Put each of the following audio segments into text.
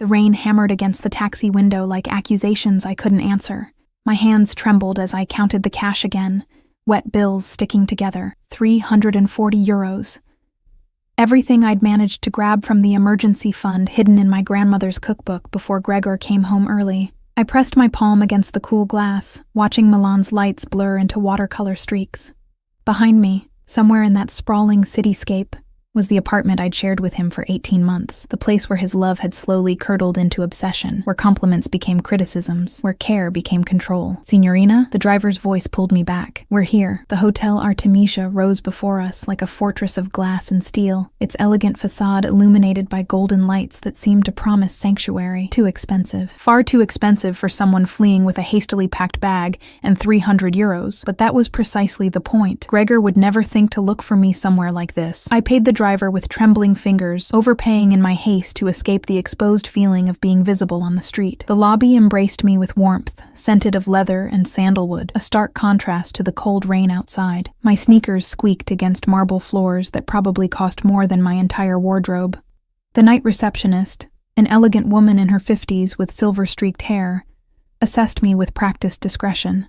The rain hammered against the taxi window like accusations I couldn't answer. My hands trembled as I counted the cash again, wet bills sticking together, 340 euros. Everything I'd managed to grab from the emergency fund hidden in my grandmother's cookbook before Gregor came home early. I pressed my palm against the cool glass, watching Milan's lights blur into watercolor streaks. Behind me, somewhere in that sprawling cityscape, was the apartment I'd shared with him for 18 months, the place where his love had slowly curdled into obsession, where compliments became criticisms, where care became control. Signorina, the driver's voice pulled me back. We're here. The Hotel Artemisia rose before us like a fortress of glass and steel, its elegant facade illuminated by golden lights that seemed to promise sanctuary. Too expensive. Far too expensive for someone fleeing with a hastily packed bag and 300 euros, but that was precisely the point. Gregor would never think to look for me somewhere like this. I paid the driver with trembling fingers, overpaying in my haste to escape the exposed feeling of being visible on the street. The lobby embraced me with warmth, scented of leather and sandalwood, a stark contrast to the cold rain outside. My sneakers squeaked against marble floors that probably cost more than my entire wardrobe. The night receptionist, an elegant woman in her 50s with silver-streaked hair, assessed me with practiced discretion.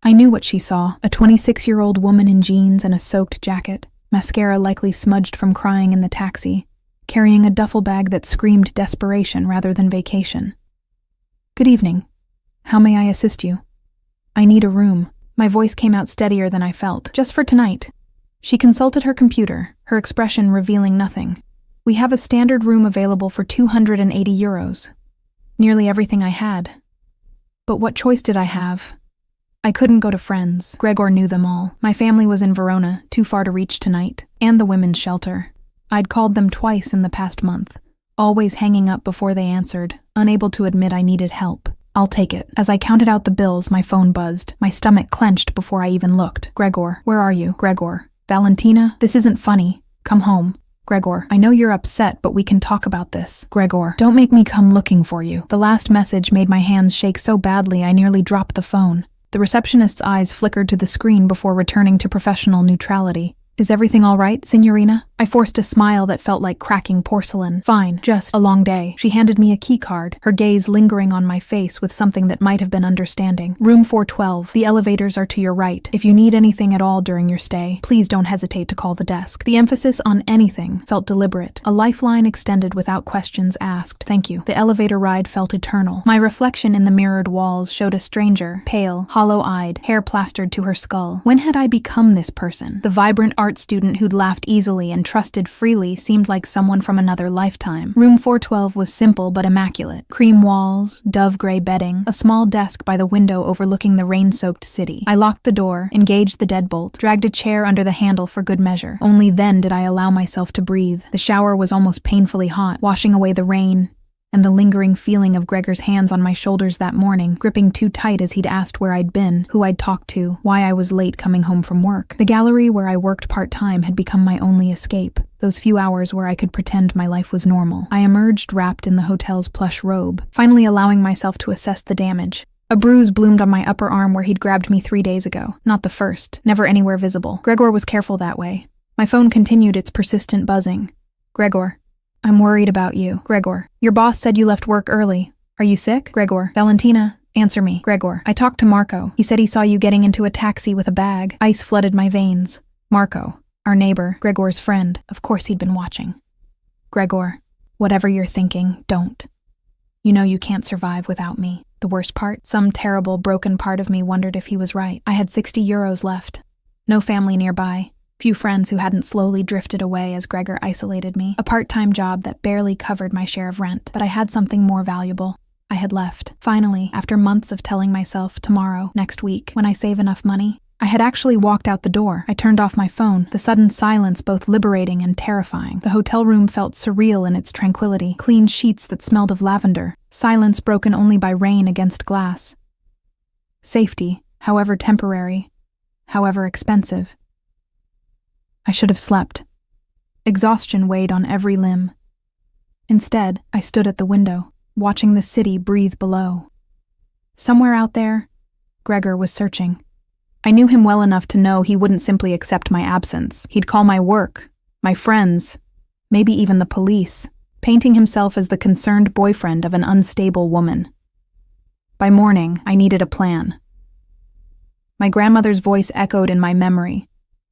I knew what she saw, a 26-year-old woman in jeans and a soaked jacket, mascara likely smudged from crying in the taxi, carrying a duffel bag that screamed desperation rather than vacation. Good evening. How may I assist you? I need a room. My voice came out steadier than I felt. Just for tonight. She consulted her computer, her expression revealing nothing. We have a standard room available for 280 euros. Nearly everything I had. But what choice did I have? I couldn't go to friends. Gregor knew them all. My family was in Verona, too far to reach tonight, and the women's shelter. I'd called them twice in the past month, always hanging up before they answered, unable to admit I needed help. I'll take it. As I counted out the bills, my phone buzzed. My stomach clenched before I even looked. Gregor, where are you? Gregor. Valentina, this isn't funny. Come home. Gregor, I know you're upset, but we can talk about this. Gregor, don't make me come looking for you. The last message made my hands shake so badly I nearly dropped the phone. The receptionist's eyes flickered to the screen before returning to professional neutrality. Is everything all right, signorina? I forced a smile that felt like cracking porcelain. Fine, just a long day. She handed me a key card, her gaze lingering on my face with something that might have been understanding. Room 412. The elevators are to your right. If you need anything at all during your stay, please don't hesitate to call the desk. The emphasis on anything felt deliberate. A lifeline extended without questions asked. Thank you. The elevator ride felt eternal. My reflection in the mirrored walls showed a stranger, pale, hollow-eyed, hair plastered to her skull. When had I become this person? The vibrant art student who'd laughed easily and trusted freely seemed like someone from another lifetime. Room 412 was simple but immaculate. Cream walls, dove-gray bedding, a small desk by the window overlooking the rain-soaked city. I locked the door, engaged the deadbolt, dragged a chair under the handle for good measure. Only then did I allow myself to breathe. The shower was almost painfully hot, washing away the rain, and the lingering feeling of Gregor's hands on my shoulders that morning, gripping too tight as he'd asked where I'd been, who I'd talked to, why I was late coming home from work. The gallery where I worked part-time had become my only escape, those few hours where I could pretend my life was normal. I emerged wrapped in the hotel's plush robe, finally allowing myself to assess the damage. A bruise bloomed on my upper arm where he'd grabbed me 3 days ago. Not the first, never anywhere visible. Gregor was careful that way. My phone continued its persistent buzzing. Gregor. I'm worried about you. Gregor. Your boss said you left work early. Are you sick? Gregor. Valentina, answer me. Gregor. I talked to Marco. He said he saw you getting into a taxi with a bag. Ice flooded my veins. Marco. Our neighbor. Gregor's friend. Of course he'd been watching. Gregor. Whatever you're thinking, don't. You know you can't survive without me. The worst part? Some terrible, broken part of me wondered if he was right. I had 60 euros left. No family nearby. Few friends who hadn't slowly drifted away as Gregor isolated me. A part-time job that barely covered my share of rent. But I had something more valuable. I had left. Finally, after months of telling myself tomorrow, next week, when I save enough money, I had actually walked out the door. I turned off my phone, the sudden silence both liberating and terrifying. The hotel room felt surreal in its tranquility. Clean sheets that smelled of lavender. Silence broken only by rain against glass. Safety, however temporary, however expensive. I should have slept. Exhaustion weighed on every limb. Instead, I stood at the window, watching the city breathe below. Somewhere out there, Gregor was searching. I knew him well enough to know he wouldn't simply accept my absence. He'd call my work, my friends, maybe even the police. painting himself as the concerned boyfriend of an unstable woman. By morning, I needed a plan. My grandmother's voice echoed in my memory,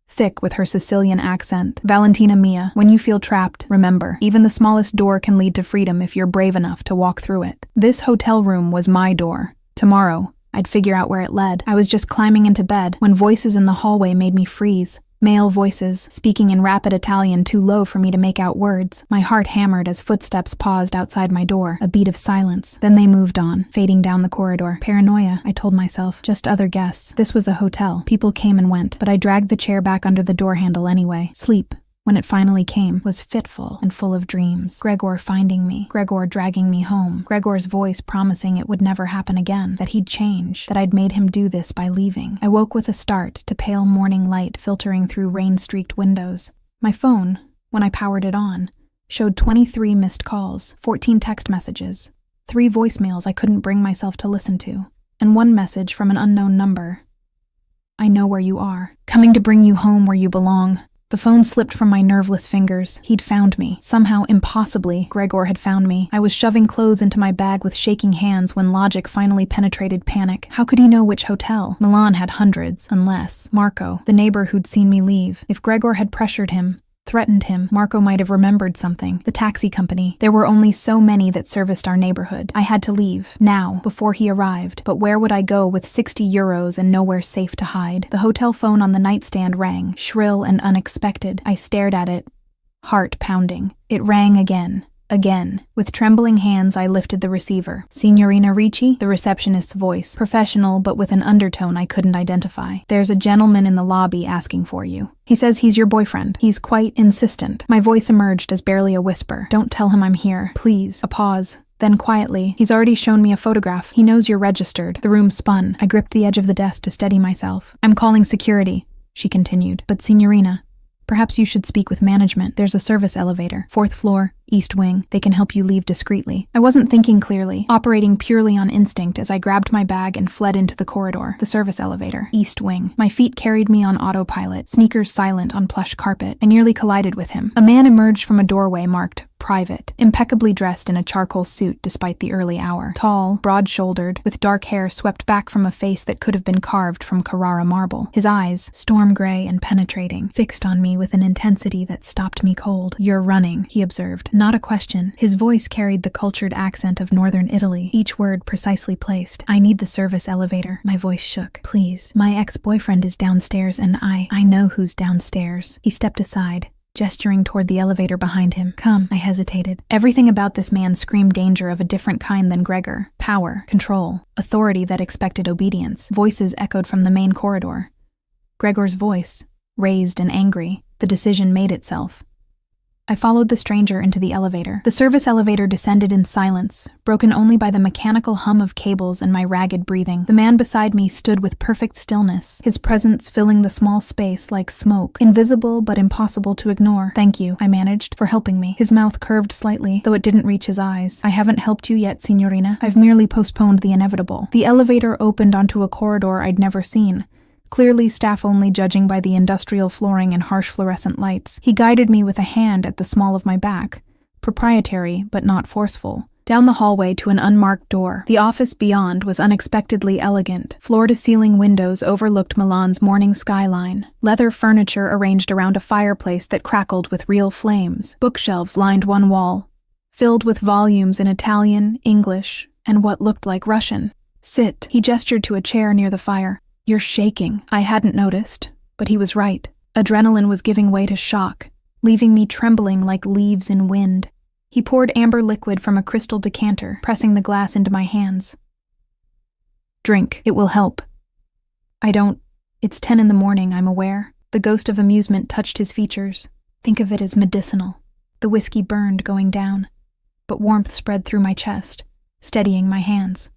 thick with her Sicilian accent. Valentina mia, when you feel trapped, remember, even the smallest door can lead to freedom if you're brave enough to walk through it. This hotel room was my door. Tomorrow, I'd figure out where it led. I was just climbing into bed when voices in the hallway made me freeze. Male voices, speaking in rapid Italian too low for me to make out words. My heart hammered as footsteps paused outside my door, a beat of silence. Then they moved on, fading down the corridor. Paranoia, I told myself. Just other guests. This was a hotel. People came and went, but I dragged the chair back under the door handle anyway. Sleep, when it finally came, was fitful and full of dreams. Gregor finding me, Gregor dragging me home, Gregor's voice promising it would never happen again, that he'd change, that I'd made him do this by leaving. I woke with a start to pale morning light filtering through rain-streaked windows. My phone, when I powered it on, showed 23 missed calls, 14 text messages, 3 voicemails I couldn't bring myself to listen to, and 1 message from an unknown number. I know where you are, coming to bring you home where you belong. The phone slipped from my nerveless fingers. He'd found me. Somehow, impossibly, Gregor had found me. I was shoving clothes into my bag with shaking hands when logic finally penetrated panic. How could he know which hotel? Milan had hundreds, unless Marco, the neighbor who'd seen me leave. If Gregor had pressured him, threatened him, Marco might have remembered something. The taxi company. There were only so many that serviced our neighborhood. I had to leave, now, before he arrived. But where would I go with 60 euros and nowhere safe to hide? The hotel phone on the nightstand rang, shrill and unexpected. I stared at it, heart pounding. It rang again. Again. With trembling hands, I lifted the receiver. Signorina Ricci? The receptionist's voice. Professional, but with an undertone I couldn't identify. There's a gentleman in the lobby asking for you. He says he's your boyfriend. He's quite insistent. My voice emerged as barely a whisper. Don't tell him I'm here. Please. A pause. Then quietly, he's already shown me a photograph. He knows you're registered. The room spun. I gripped the edge of the desk to steady myself. I'm calling security, she continued. But Signorina, perhaps you should speak with management. There's a service elevator. 4th floor, East Wing. They can help you leave discreetly. I wasn't thinking clearly, operating purely on instinct as I grabbed my bag and fled into the corridor. The service elevator. East Wing. My feet carried me on autopilot, sneakers silent on plush carpet. I nearly collided with him. A man emerged from a doorway marked private, impeccably dressed in a charcoal suit despite the early hour. Tall, broad-shouldered, with dark hair swept back from a face that could have been carved from Carrara marble. His eyes, storm gray and penetrating, fixed on me with an intensity that stopped me cold. You're running, he observed. Not a question. His voice carried the cultured accent of northern Italy, each word precisely placed. I need the service elevator. My voice shook. Please. My ex-boyfriend is downstairs and I know who's downstairs. He stepped aside, gesturing toward the elevator behind him. Come, I hesitated. Everything about this man screamed danger of a different kind than Gregor. Power, control, authority that expected obedience. Voices echoed from the main corridor. Gregor's voice, raised and angry. The decision made itself. I followed the stranger into the elevator. The service elevator descended in silence, broken only by the mechanical hum of cables and my ragged breathing. The man beside me stood with perfect stillness, his presence filling the small space like smoke, invisible but impossible to ignore. Thank you, I managed, for helping me. His mouth curved slightly, though it didn't reach his eyes. I haven't helped you yet, Signorina. I've merely postponed the inevitable. The elevator opened onto a corridor I'd never seen. Clearly staff only judging by the industrial flooring and harsh fluorescent lights. He guided me with a hand at the small of my back, proprietary but not forceful, down the hallway to an unmarked door. The office beyond was unexpectedly elegant. Floor-to-ceiling windows overlooked Milan's morning skyline. Leather furniture arranged around a fireplace that crackled with real flames. Bookshelves lined one wall, filled with volumes in Italian, English, and what looked like Russian. Sit. He gestured to a chair near the fire. You're shaking. I hadn't noticed, but he was right. Adrenaline was giving way to shock, leaving me trembling like leaves in wind. He poured amber liquid from a crystal decanter, pressing the glass into my hands. Drink. It will help. I don't. It's 10 in the morning, I'm aware. The ghost of amusement touched his features. Think of it as medicinal. The whiskey burned going down, but warmth spread through my chest, steadying my hands.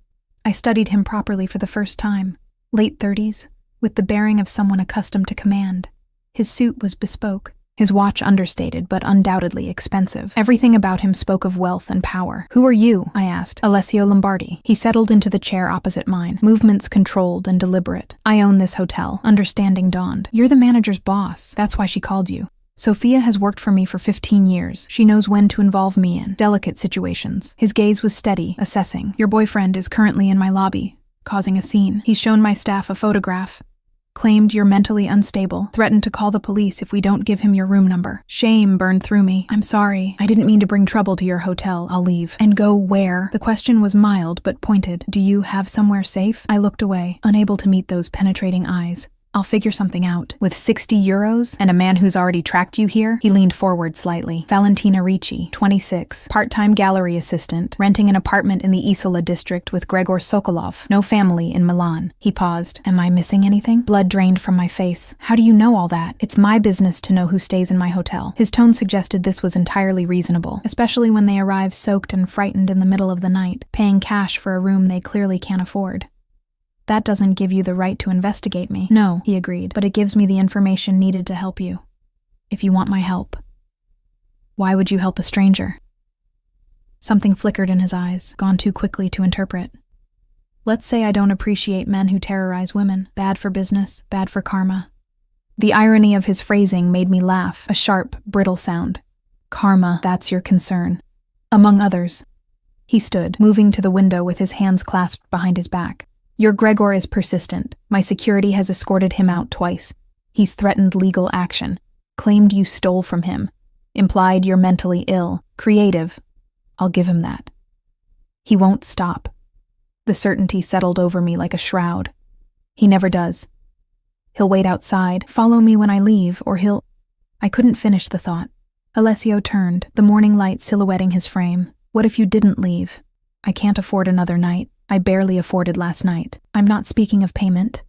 I studied him properly for the first time. Late 30s, with the bearing of someone accustomed to command. His suit was bespoke, his watch understated but undoubtedly expensive. Everything about him spoke of wealth and power. Who are you? I asked. Alessio Lombardi. He settled into the chair opposite mine, movements controlled and deliberate. I own this hotel. Understanding dawned. You're the manager's boss. That's why she called you. Sophia has worked for me for 15 years. She knows when to involve me in delicate situations. His gaze was steady, assessing. Your boyfriend is currently in my lobby, causing a scene. He's shown my staff a photograph. Claimed you're mentally unstable. Threatened to call the police if we don't give him your room number. Shame burned through me. I'm sorry. I didn't mean to bring trouble to your hotel. I'll leave. And go where? The question was mild but pointed. Do you have somewhere safe? I looked away, unable to meet those penetrating eyes. I'll figure something out. With 60 euros and a man who's already tracked you here? He leaned forward slightly. Valentina Ricci, 26, part-time gallery assistant, renting an apartment in the Isola district with Gregor Sokolov. No family in Milan. He paused. Am I missing anything? Blood drained from my face. How do you know all that? It's my business to know who stays in my hotel. His tone suggested this was entirely reasonable, especially when they arrive soaked and frightened in the middle of the night, paying cash for a room they clearly can't afford. That doesn't give you the right to investigate me. No, he agreed, but it gives me the information needed to help you. If you want my help. Why would you help a stranger? Something flickered in his eyes, gone too quickly to interpret. Let's say I don't appreciate men who terrorize women. Bad for business, bad for karma. The irony of his phrasing made me laugh, a sharp, brittle sound. Karma, that's your concern. Among others. He stood, moving to the window with his hands clasped behind his back. Your Gregor is persistent. My security has escorted him out twice. He's threatened legal action. Claimed you stole from him. Implied you're mentally ill. Creative. I'll give him that. He won't stop. The certainty settled over me like a shroud. He never does. He'll wait outside, follow me when I leave, or he'll... I couldn't finish the thought. Alessio turned, the morning light silhouetting his frame. What if you didn't leave? I can't afford another night. I barely afforded last night. I'm not speaking of payment.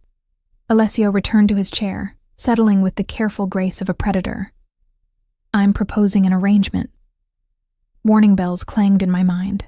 Alessio returned to his chair, settling with the careful grace of a predator. I'm proposing an arrangement. Warning bells clanged in my mind.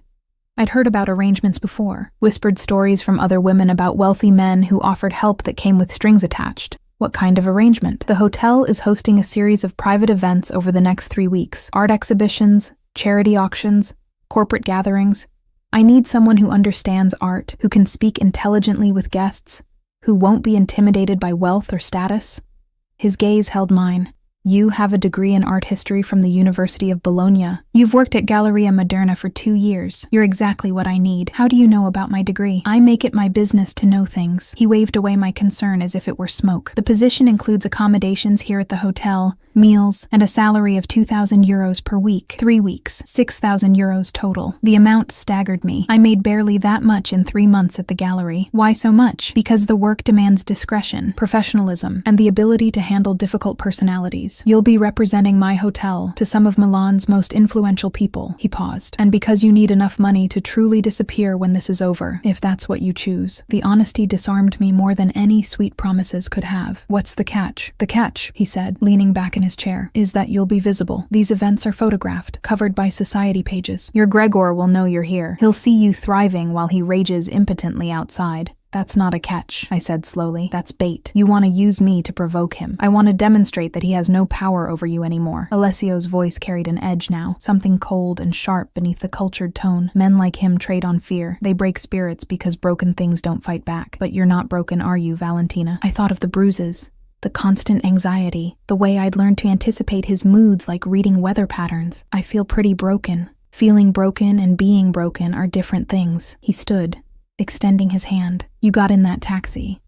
I'd heard about arrangements before, whispered stories from other women about wealthy men who offered help that came with strings attached. What kind of arrangement? The hotel is hosting a series of private events over the next 3 weeks. Art exhibitions, charity auctions, corporate gatherings. I need someone who understands art, who can speak intelligently with guests, who won't be intimidated by wealth or status. His gaze held mine. You have a degree in art history from the University of Bologna. You've worked at Galleria Moderna for 2 years. You're exactly what I need. How do you know about my degree? I make it my business to know things. He waved away my concern as if it were smoke. The position includes accommodations here at the hotel, meals, and a salary of 2,000 euros per week. 3 weeks, 6,000 euros total. The amount staggered me. I made barely that much in 3 months at the gallery. Why so much? Because the work demands discretion, professionalism, and the ability to handle difficult personalities. You'll be representing my hotel to some of Milan's most influential people. He paused. And because you need enough money to truly disappear when this is over, if that's what you choose. The honesty disarmed me more than any sweet promises could have. What's the catch? The catch, he said, leaning back in his chair, is that you'll be visible. These events are photographed, covered by society pages. Your Gregor will know you're here. He'll see you thriving while he rages impotently outside. That's not a catch, I said slowly. That's bait. You want to use me to provoke him. I want to demonstrate that he has no power over you anymore. Alessio's voice carried an edge now, something cold and sharp beneath the cultured tone. Men like him trade on fear. They break spirits because broken things don't fight back. But you're not broken, are you, Valentina? I thought of the bruises. The constant anxiety, the way I'd learned to anticipate his moods like reading weather patterns. I feel pretty broken. Feeling broken and being broken are different things. He stood, extending his hand. You got in that taxi.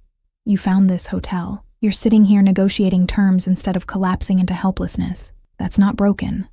You found this hotel. You're sitting here negotiating terms instead of collapsing into helplessness. That's not broken.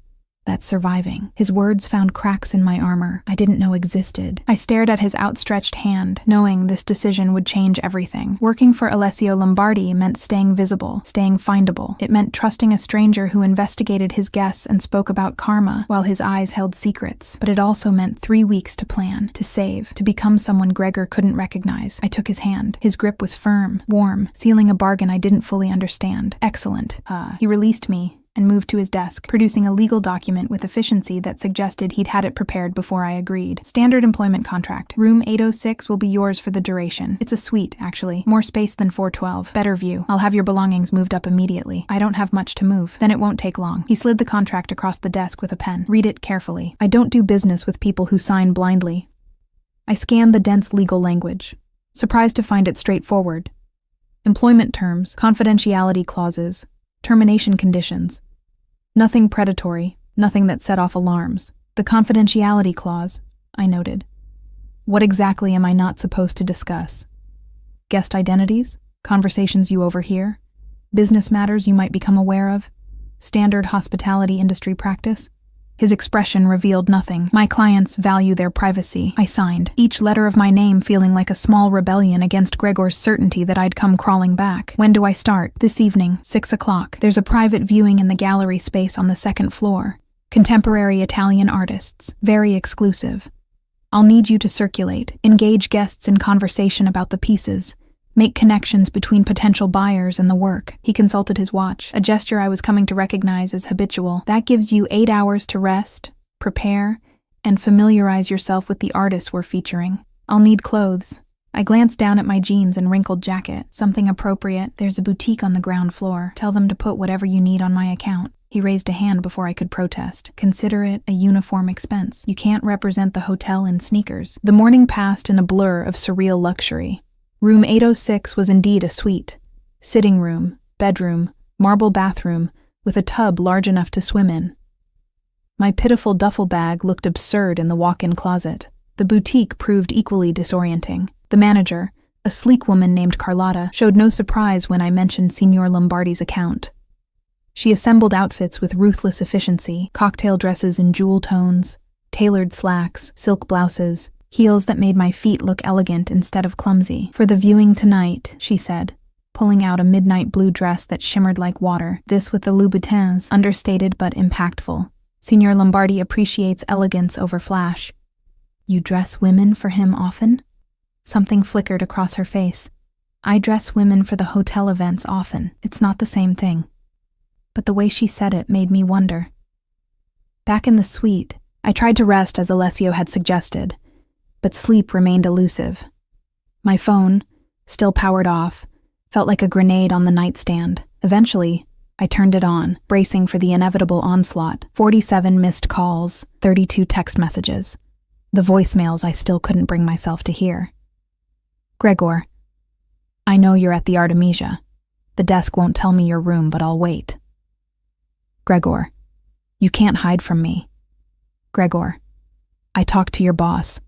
That's surviving. His words found cracks in my armor I didn't know existed. I stared at his outstretched hand, knowing this decision would change everything. Working for Alessio Lombardi meant staying visible, staying findable. It meant trusting a stranger who investigated his guests and spoke about karma while his eyes held secrets. But it also meant 3 weeks to plan, to save, to become someone Gregor couldn't recognize. I took his hand. His grip was firm, warm, sealing a bargain I didn't fully understand. Excellent. He released me and moved to his desk, producing a legal document with efficiency that suggested he'd had it prepared before I agreed. Standard employment contract. Room 806 will be yours for the duration. It's a suite, actually. More space than 412. Better view. I'll have your belongings moved up immediately. I don't have much to move. Then it won't take long. He slid the contract across the desk with a pen. Read it carefully. I don't do business with people who sign blindly. I scanned the dense legal language, surprised to find it straightforward. Employment terms, confidentiality clauses, termination conditions. Nothing predatory, nothing that set off alarms. The confidentiality clause, I noted. What exactly am I not supposed to discuss? Guest identities? Conversations you overhear? Business matters you might become aware of? Standard hospitality industry practice? His expression revealed nothing. My clients value their privacy. I signed, each letter of my name feeling like a small rebellion against Gregor's certainty that I'd come crawling back. When do I start? This evening, 6 o'clock. There's a private viewing in the gallery space on the second floor. Contemporary Italian artists. Very exclusive. I'll need you to circulate, engage guests in conversation about the pieces, make connections between potential buyers and the work. He consulted his watch, a gesture I was coming to recognize as habitual. That gives you 8 hours to rest, prepare, and familiarize yourself with the artists we're featuring. I'll need clothes. I glanced down at my jeans and wrinkled jacket. Something appropriate. There's a boutique on the ground floor. Tell them to put whatever you need on my account. He raised a hand before I could protest. Consider it a uniform expense. You can't represent the hotel in sneakers. The morning passed in a blur of surreal luxury. Room 806 was indeed a suite. Sitting room, bedroom, marble bathroom, with a tub large enough to swim in. My pitiful duffel bag looked absurd in the walk-in closet. The boutique proved equally disorienting. The manager, a sleek woman named Carlotta, showed no surprise when I mentioned Signor Lombardi's account. She assembled outfits with ruthless efficiency, cocktail dresses in jewel tones, tailored slacks, silk blouses, heels that made my feet look elegant instead of clumsy. For the viewing tonight, she said, pulling out a midnight blue dress that shimmered like water, this with the Louboutins, understated but impactful. Signor Lombardi appreciates elegance over flash. You dress women for him often? Something flickered across her face. I dress women for the hotel events often. It's not the same thing. But the way she said it made me wonder. Back in the suite, I tried to rest as Alessio had suggested, but sleep remained elusive. My phone, still powered off, felt like a grenade on the nightstand. Eventually, I turned it on, bracing for the inevitable onslaught. 47 missed calls, 32 text messages. The voicemails I still couldn't bring myself to hear. Gregor, I know you're at the Artemisia. The desk won't tell me your room, but I'll wait. Gregor, you can't hide from me. Gregor, I talked to your boss.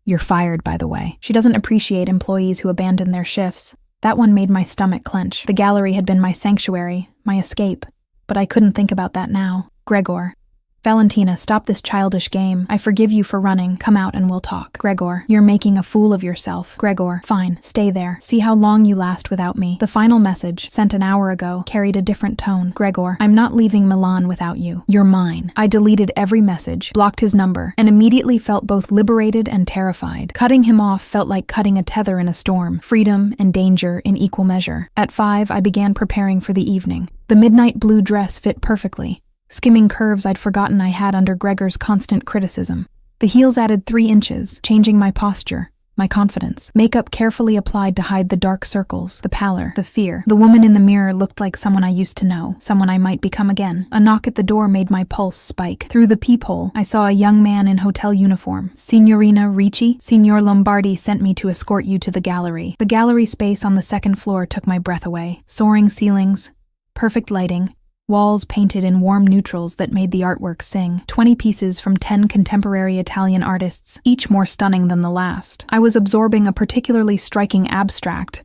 You're fired, by the way. She doesn't appreciate employees who abandon their shifts. That one made my stomach clench. The gallery had been my sanctuary, my escape, but I couldn't think about that now. Gregor. Valentina, stop this childish game. I forgive you for running. Come out and we'll talk. Gregor, you're making a fool of yourself. Gregor, fine, stay there. See how long you last without me. The final message, sent an hour ago, carried a different tone. Gregor, I'm not leaving Milan without you. You're mine. I deleted every message, blocked his number, and immediately felt both liberated and terrified. Cutting him off felt like cutting a tether in a storm, freedom and danger in equal measure. At 5, I began preparing for the evening. The midnight blue dress fit perfectly, skimming curves I'd forgotten I had under Gregor's constant criticism. The heels added 3 inches, changing my posture, my confidence. Makeup carefully applied to hide the dark circles, the pallor, the fear. The woman in the mirror looked like someone I used to know, someone I might become again. A knock at the door made my pulse spike. Through the peephole, I saw a young man in hotel uniform. Signorina Ricci? Signor Lombardi sent me to escort you to the gallery. The gallery space on the second floor took my breath away. Soaring ceilings, perfect lighting, walls painted in warm neutrals that made the artwork sing. 20 pieces from 10 contemporary Italian artists, each more stunning than the last. I was absorbing a particularly striking abstract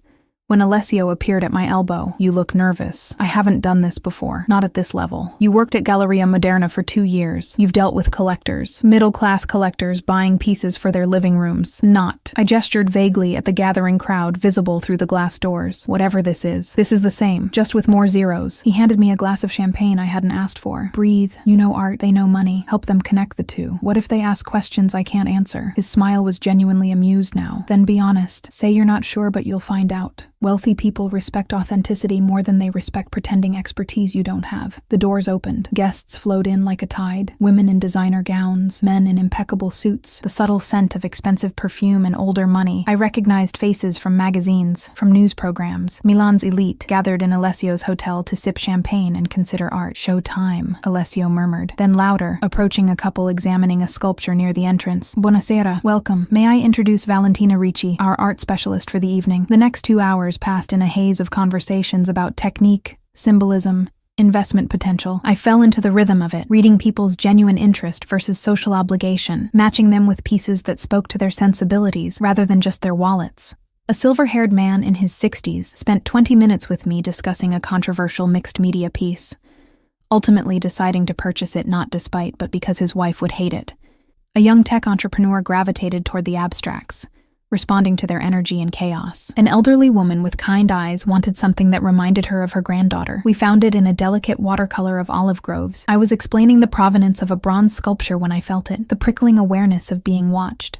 when Alessio appeared at my elbow. You look nervous. I haven't done this before. Not at this level. You worked at Galleria Moderna for 2 years. You've dealt with collectors. Middle-class collectors buying pieces for their living rooms. Not. I gestured vaguely at the gathering crowd visible through the glass doors. Whatever this is the same, just with more zeros. He handed me a glass of champagne I hadn't asked for. Breathe. You know art, they know money. Help them connect the two. What if they ask questions I can't answer? His smile was genuinely amused now. Then be honest. Say you're not sure, but you'll find out. Wealthy people respect authenticity more than they respect pretending expertise you don't have. The doors opened. Guests flowed in like a tide. Women in designer gowns, men in impeccable suits, the subtle scent of expensive perfume and older money. I recognized faces from magazines, from news programs. Milan's elite gathered in Alessio's hotel to sip champagne and consider art. Show time, Alessio murmured. Then louder, approaching a couple examining a sculpture near the entrance. Buonasera. Welcome. May I introduce Valentina Ricci, our art specialist for the evening. The next 2 hours passed in a haze of conversations about technique, symbolism, Investment potential. I fell into the rhythm of it, reading people's genuine interest versus social obligation, matching them with pieces that spoke to their sensibilities rather than just their wallets. A silver-haired man in his 60s spent 20 minutes with me discussing a controversial mixed-media piece, ultimately deciding to purchase it not despite but because his wife would hate it. A young tech entrepreneur gravitated toward the abstracts, responding to their energy and chaos. An elderly woman with kind eyes wanted something that reminded her of her granddaughter. We found it in a delicate watercolor of olive groves. I was explaining the provenance of a bronze sculpture when I felt it, the prickling awareness of being watched.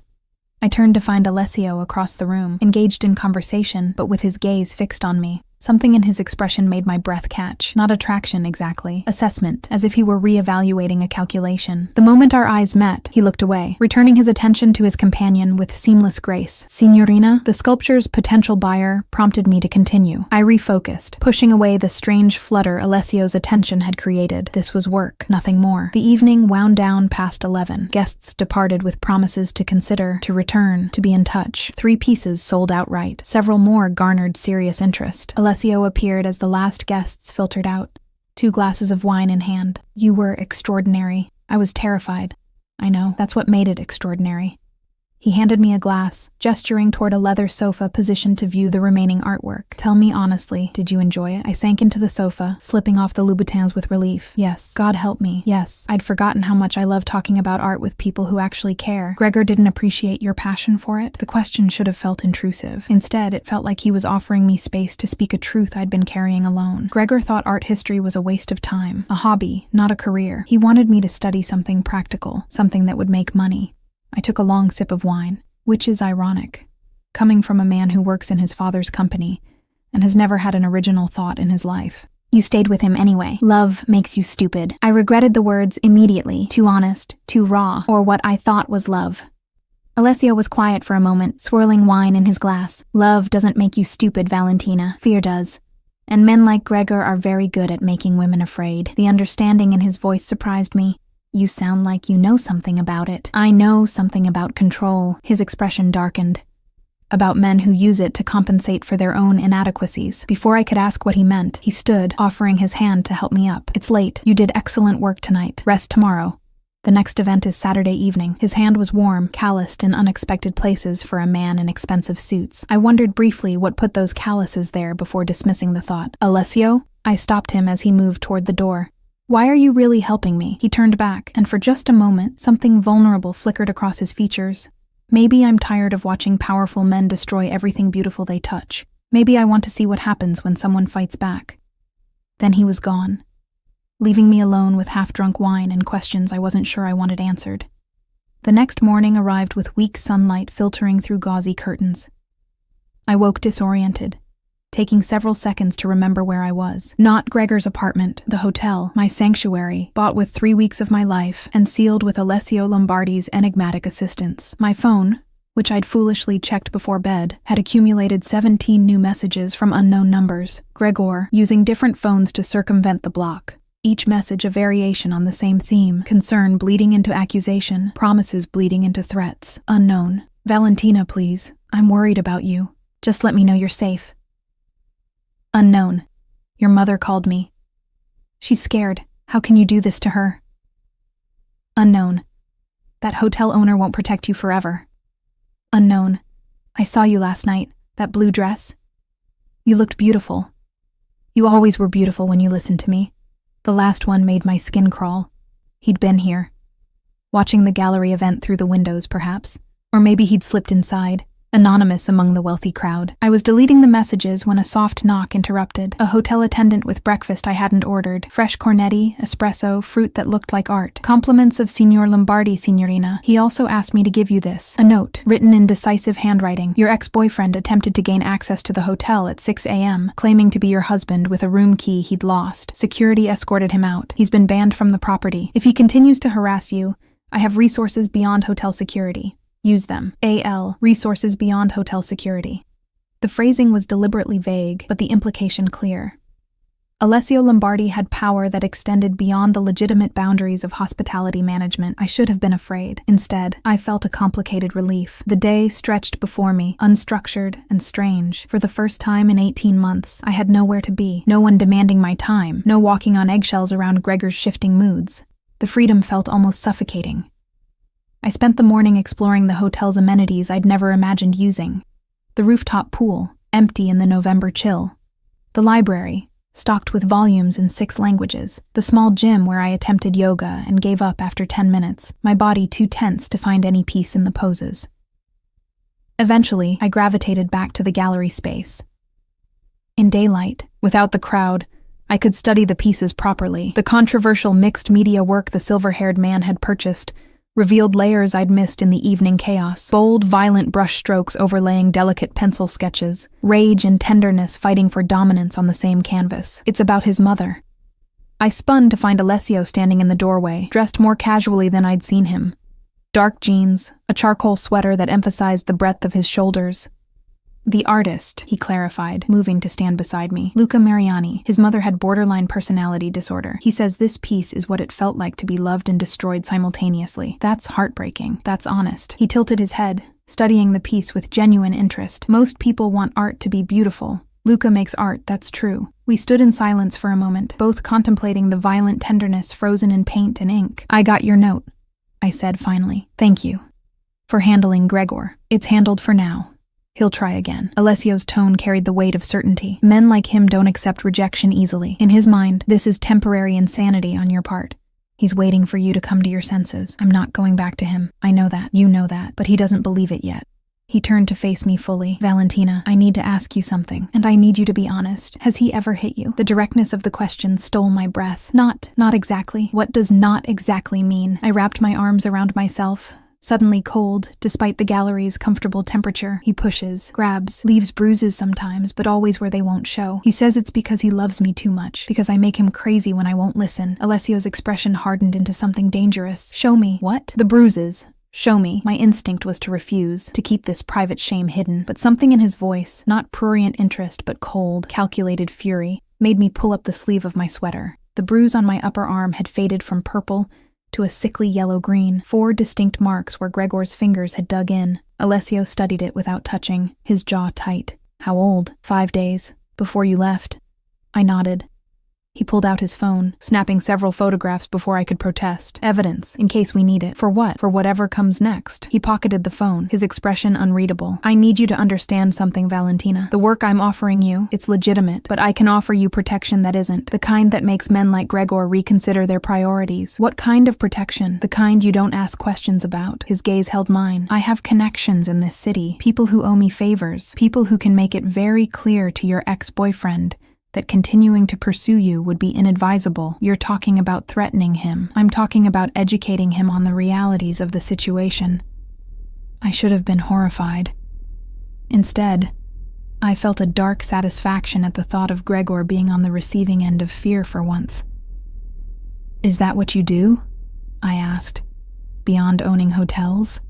I turned to find Alessio across the room, engaged in conversation, but with his gaze fixed on me. Something in his expression made my breath catch. Not attraction exactly. Assessment, as if he were re-evaluating a calculation. The moment our eyes met, he looked away, returning his attention to his companion with seamless grace. Signorina, the sculpture's potential buyer, prompted me to continue. I refocused, pushing away the strange flutter Alessio's attention had created. This was work, nothing more. The evening wound down past 11. Guests departed with promises to consider, to return, to be in touch. 3 pieces sold outright. Several more garnered serious interest. Alessio appeared as the last guests filtered out, 2 glasses of wine in hand. You were extraordinary. I was terrified. I know, that's what made it extraordinary. He handed me a glass, gesturing toward a leather sofa positioned to view the remaining artwork. Tell me honestly, did you enjoy it? I sank into the sofa, slipping off the Louboutins with relief. Yes. God help me. Yes. I'd forgotten how much I love talking about art with people who actually care. Gregor didn't appreciate your passion for it. The question should have felt intrusive. Instead, it felt like he was offering me space to speak a truth I'd been carrying alone. Gregor thought art history was a waste of time, a hobby, not a career. He wanted me to study something practical, something that would make money. I took a long sip of wine, which is ironic, coming from a man who works in his father's company and has never had an original thought in his life. You stayed with him anyway. Love makes you stupid. I regretted the words immediately. Too honest, too raw, or what I thought was love. Alessio was quiet for a moment, swirling wine in his glass. Love doesn't make you stupid, Valentina. Fear does. And men like Gregor are very good at making women afraid. The understanding in his voice surprised me. You sound like you know something about it. I know something about control. His expression darkened. About men who use it to compensate for their own inadequacies. Before I could ask what he meant, he stood, offering his hand to help me up. It's late. You did excellent work tonight. Rest tomorrow. The next event is Saturday evening. His hand was warm, calloused in unexpected places for a man in expensive suits. I wondered briefly what put those calluses there before dismissing the thought. Alessio? I stopped him as he moved toward the door. Why are you really helping me? He turned back, and for just a moment, something vulnerable flickered across his features. Maybe I'm tired of watching powerful men destroy everything beautiful they touch. Maybe I want to see what happens when someone fights back. Then he was gone, leaving me alone with half-drunk wine and questions I wasn't sure I wanted answered. The next morning arrived with weak sunlight filtering through gauzy curtains. I woke disoriented, taking several seconds to remember where I was. Not Gregor's apartment, the hotel, my sanctuary, bought with 3 weeks of my life and sealed with Alessio Lombardi's enigmatic assistance. My phone, which I'd foolishly checked before bed, had accumulated 17 new messages from unknown numbers. Gregor, using different phones to circumvent the block. Each message a variation on the same theme. Concern bleeding into accusation, promises bleeding into threats. Unknown. Valentina, please. I'm worried about you. Just let me know you're safe. Unknown. Your mother called me. She's scared. How can you do this to her? Unknown. That hotel owner won't protect you forever. Unknown. I saw you last night. That blue dress. You looked beautiful. You always were beautiful when you listened to me. The last one made my skin crawl. He'd been here. Watching the gallery event through the windows, perhaps. Or maybe he'd slipped inside. Anonymous among the wealthy crowd. I was deleting the messages when a soft knock interrupted. A hotel attendant with breakfast I hadn't ordered. Fresh cornetti, espresso, fruit that looked like art. Compliments of Signor Lombardi, Signorina. He also asked me to give you this. A note, written in decisive handwriting. Your ex-boyfriend attempted to gain access to the hotel at 6 a.m., claiming to be your husband with a room key he'd lost. Security escorted him out. He's been banned from the property. If he continues to harass you, I have resources beyond hotel security. Use them. AL, resources beyond hotel security. The phrasing was deliberately vague, but the implication clear. Alessio Lombardi had power that extended beyond the legitimate boundaries of hospitality management. I should have been afraid. Instead, I felt a complicated relief. The day stretched before me, unstructured and strange. For the first time in 18 months, I had nowhere to be, no one demanding my time, no walking on eggshells around Gregor's shifting moods. The freedom felt almost suffocating. I spent the morning exploring the hotel's amenities I'd never imagined using. The rooftop pool, empty in the November chill. The library, stocked with volumes in 6 languages. The small gym where I attempted yoga and gave up after 10 minutes, my body too tense to find any peace in the poses. Eventually, I gravitated back to the gallery space. In daylight, without the crowd, I could study the pieces properly. The controversial mixed-media work the silver-haired man had purchased revealed layers I'd missed in the evening chaos. Bold, violent brushstrokes overlaying delicate pencil sketches. Rage and tenderness fighting for dominance on the same canvas. It's about his mother. I spun to find Alessio standing in the doorway, dressed more casually than I'd seen him. Dark jeans, a charcoal sweater that emphasized the breadth of his shoulders. The artist, he clarified, moving to stand beside me. Luca Mariani. His mother had borderline personality disorder. He says this piece is what it felt like to be loved and destroyed simultaneously. That's heartbreaking. That's honest. He tilted his head, studying the piece with genuine interest. Most people want art to be beautiful. Luca makes art, that's true. We stood in silence for a moment, both contemplating the violent tenderness frozen in paint and ink. I got your note, I said finally. Thank you. For handling Gregor. It's handled for now. He'll try again. Alessio's tone carried the weight of certainty. Men like him don't accept rejection easily. In his mind, this is temporary insanity on your part. He's waiting for you to come to your senses. I'm not going back to him. I know that. You know that. But he doesn't believe it yet. He turned to face me fully. Valentina, I need to ask you something, and I need you to be honest. Has he ever hit you? The directness of the question stole my breath. Not exactly. What does not exactly mean? I wrapped my arms around myself. Suddenly cold, despite the gallery's comfortable temperature. He pushes, grabs, leaves bruises sometimes, but always where they won't show. He says it's because he loves me too much, because I make him crazy when I won't listen. Alessio's expression hardened into something dangerous. Show me. What? The bruises. Show me. My instinct was to refuse, to keep this private shame hidden, but something in his voice, not prurient interest but cold, calculated fury, made me pull up the sleeve of my sweater. The bruise on my upper arm had faded from purple to a sickly yellow-green, 4 distinct marks where Gregor's fingers had dug in. Alessio studied it without touching, his jaw tight. How old? 5 days. Before you left. I nodded. He pulled out his phone, snapping several photographs before I could protest. Evidence, in case we need it. For what? For whatever comes next. He pocketed the phone, his expression unreadable. I need you to understand something, Valentina. The work I'm offering you, it's legitimate, but I can offer you protection that isn't. The kind that makes men like Gregor reconsider their priorities. What kind of protection? The kind you don't ask questions about. His gaze held mine. I have connections in this city. People who owe me favors. People who can make it very clear to your ex-boyfriend that continuing to pursue you would be inadvisable. You're talking about threatening him. I'm talking about educating him on the realities of the situation. I should have been horrified. Instead, I felt a dark satisfaction at the thought of Gregor being on the receiving end of fear for once. Is that what you do? I asked, beyond owning hotels.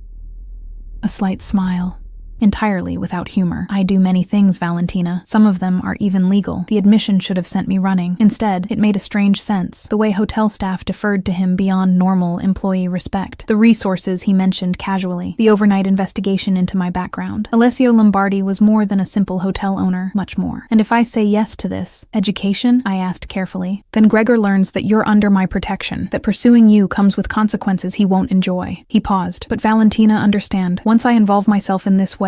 A slight smile. Entirely without humor. I do many things, Valentina. Some of them are even legal. The admission should have sent me running. Instead, it made a strange sense, the way hotel staff deferred to him beyond normal employee respect. The resources he mentioned casually. The overnight investigation into my background. Alessio Lombardi was more than a simple hotel owner, much more. And if I say yes to this, education, I asked carefully, then Gregor learns that you're under my protection, that pursuing you comes with consequences he won't enjoy. He paused. But Valentina, understand, once I involve myself in this way,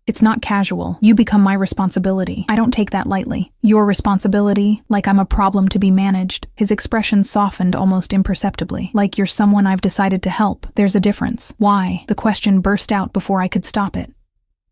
it's not casual. You become my responsibility. I don't take that lightly. Your responsibility, like I'm a problem to be managed. His expression softened almost imperceptibly, like you're someone I've decided to help. There's a difference. Why? The question burst out before I could stop it.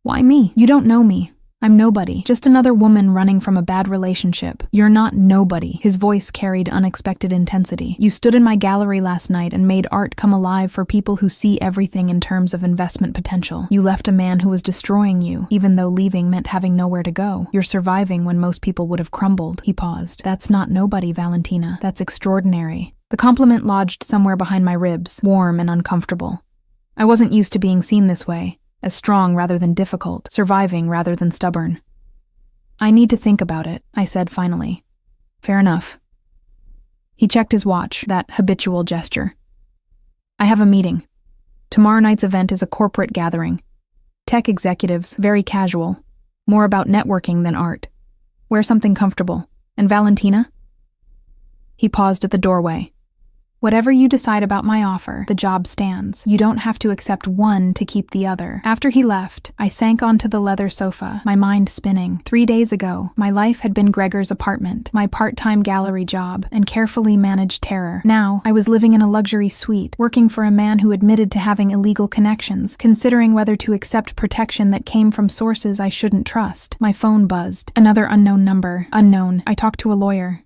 Why me? You don't know me. I'm nobody. Just another woman running from a bad relationship. You're not nobody. His voice carried unexpected intensity. You stood in my gallery last night and made art come alive for people who see everything in terms of investment potential. You left a man who was destroying you, even though leaving meant having nowhere to go. You're surviving when most people would have crumbled. He paused. That's not nobody, Valentina. That's extraordinary. The compliment lodged somewhere behind my ribs, warm and uncomfortable. I wasn't used to being seen this way. As strong rather than difficult, surviving rather than stubborn. I need to think about it, I said finally. Fair enough. He checked his watch, that habitual gesture. I have a meeting. Tomorrow night's event is a corporate gathering. Tech executives, very casual. More about networking than art. Wear something comfortable. And Valentina? He paused at the doorway. Whatever you decide about my offer, the job stands. You don't have to accept one to keep the other. After he left, I sank onto the leather sofa, my mind spinning. 3 days ago, my life had been Gregor's apartment, my part-time gallery job, and carefully managed terror. Now, I was living in a luxury suite, working for a man who admitted to having illegal connections, considering whether to accept protection that came from sources I shouldn't trust. My phone buzzed. Another unknown number. Unknown. I talked to a lawyer.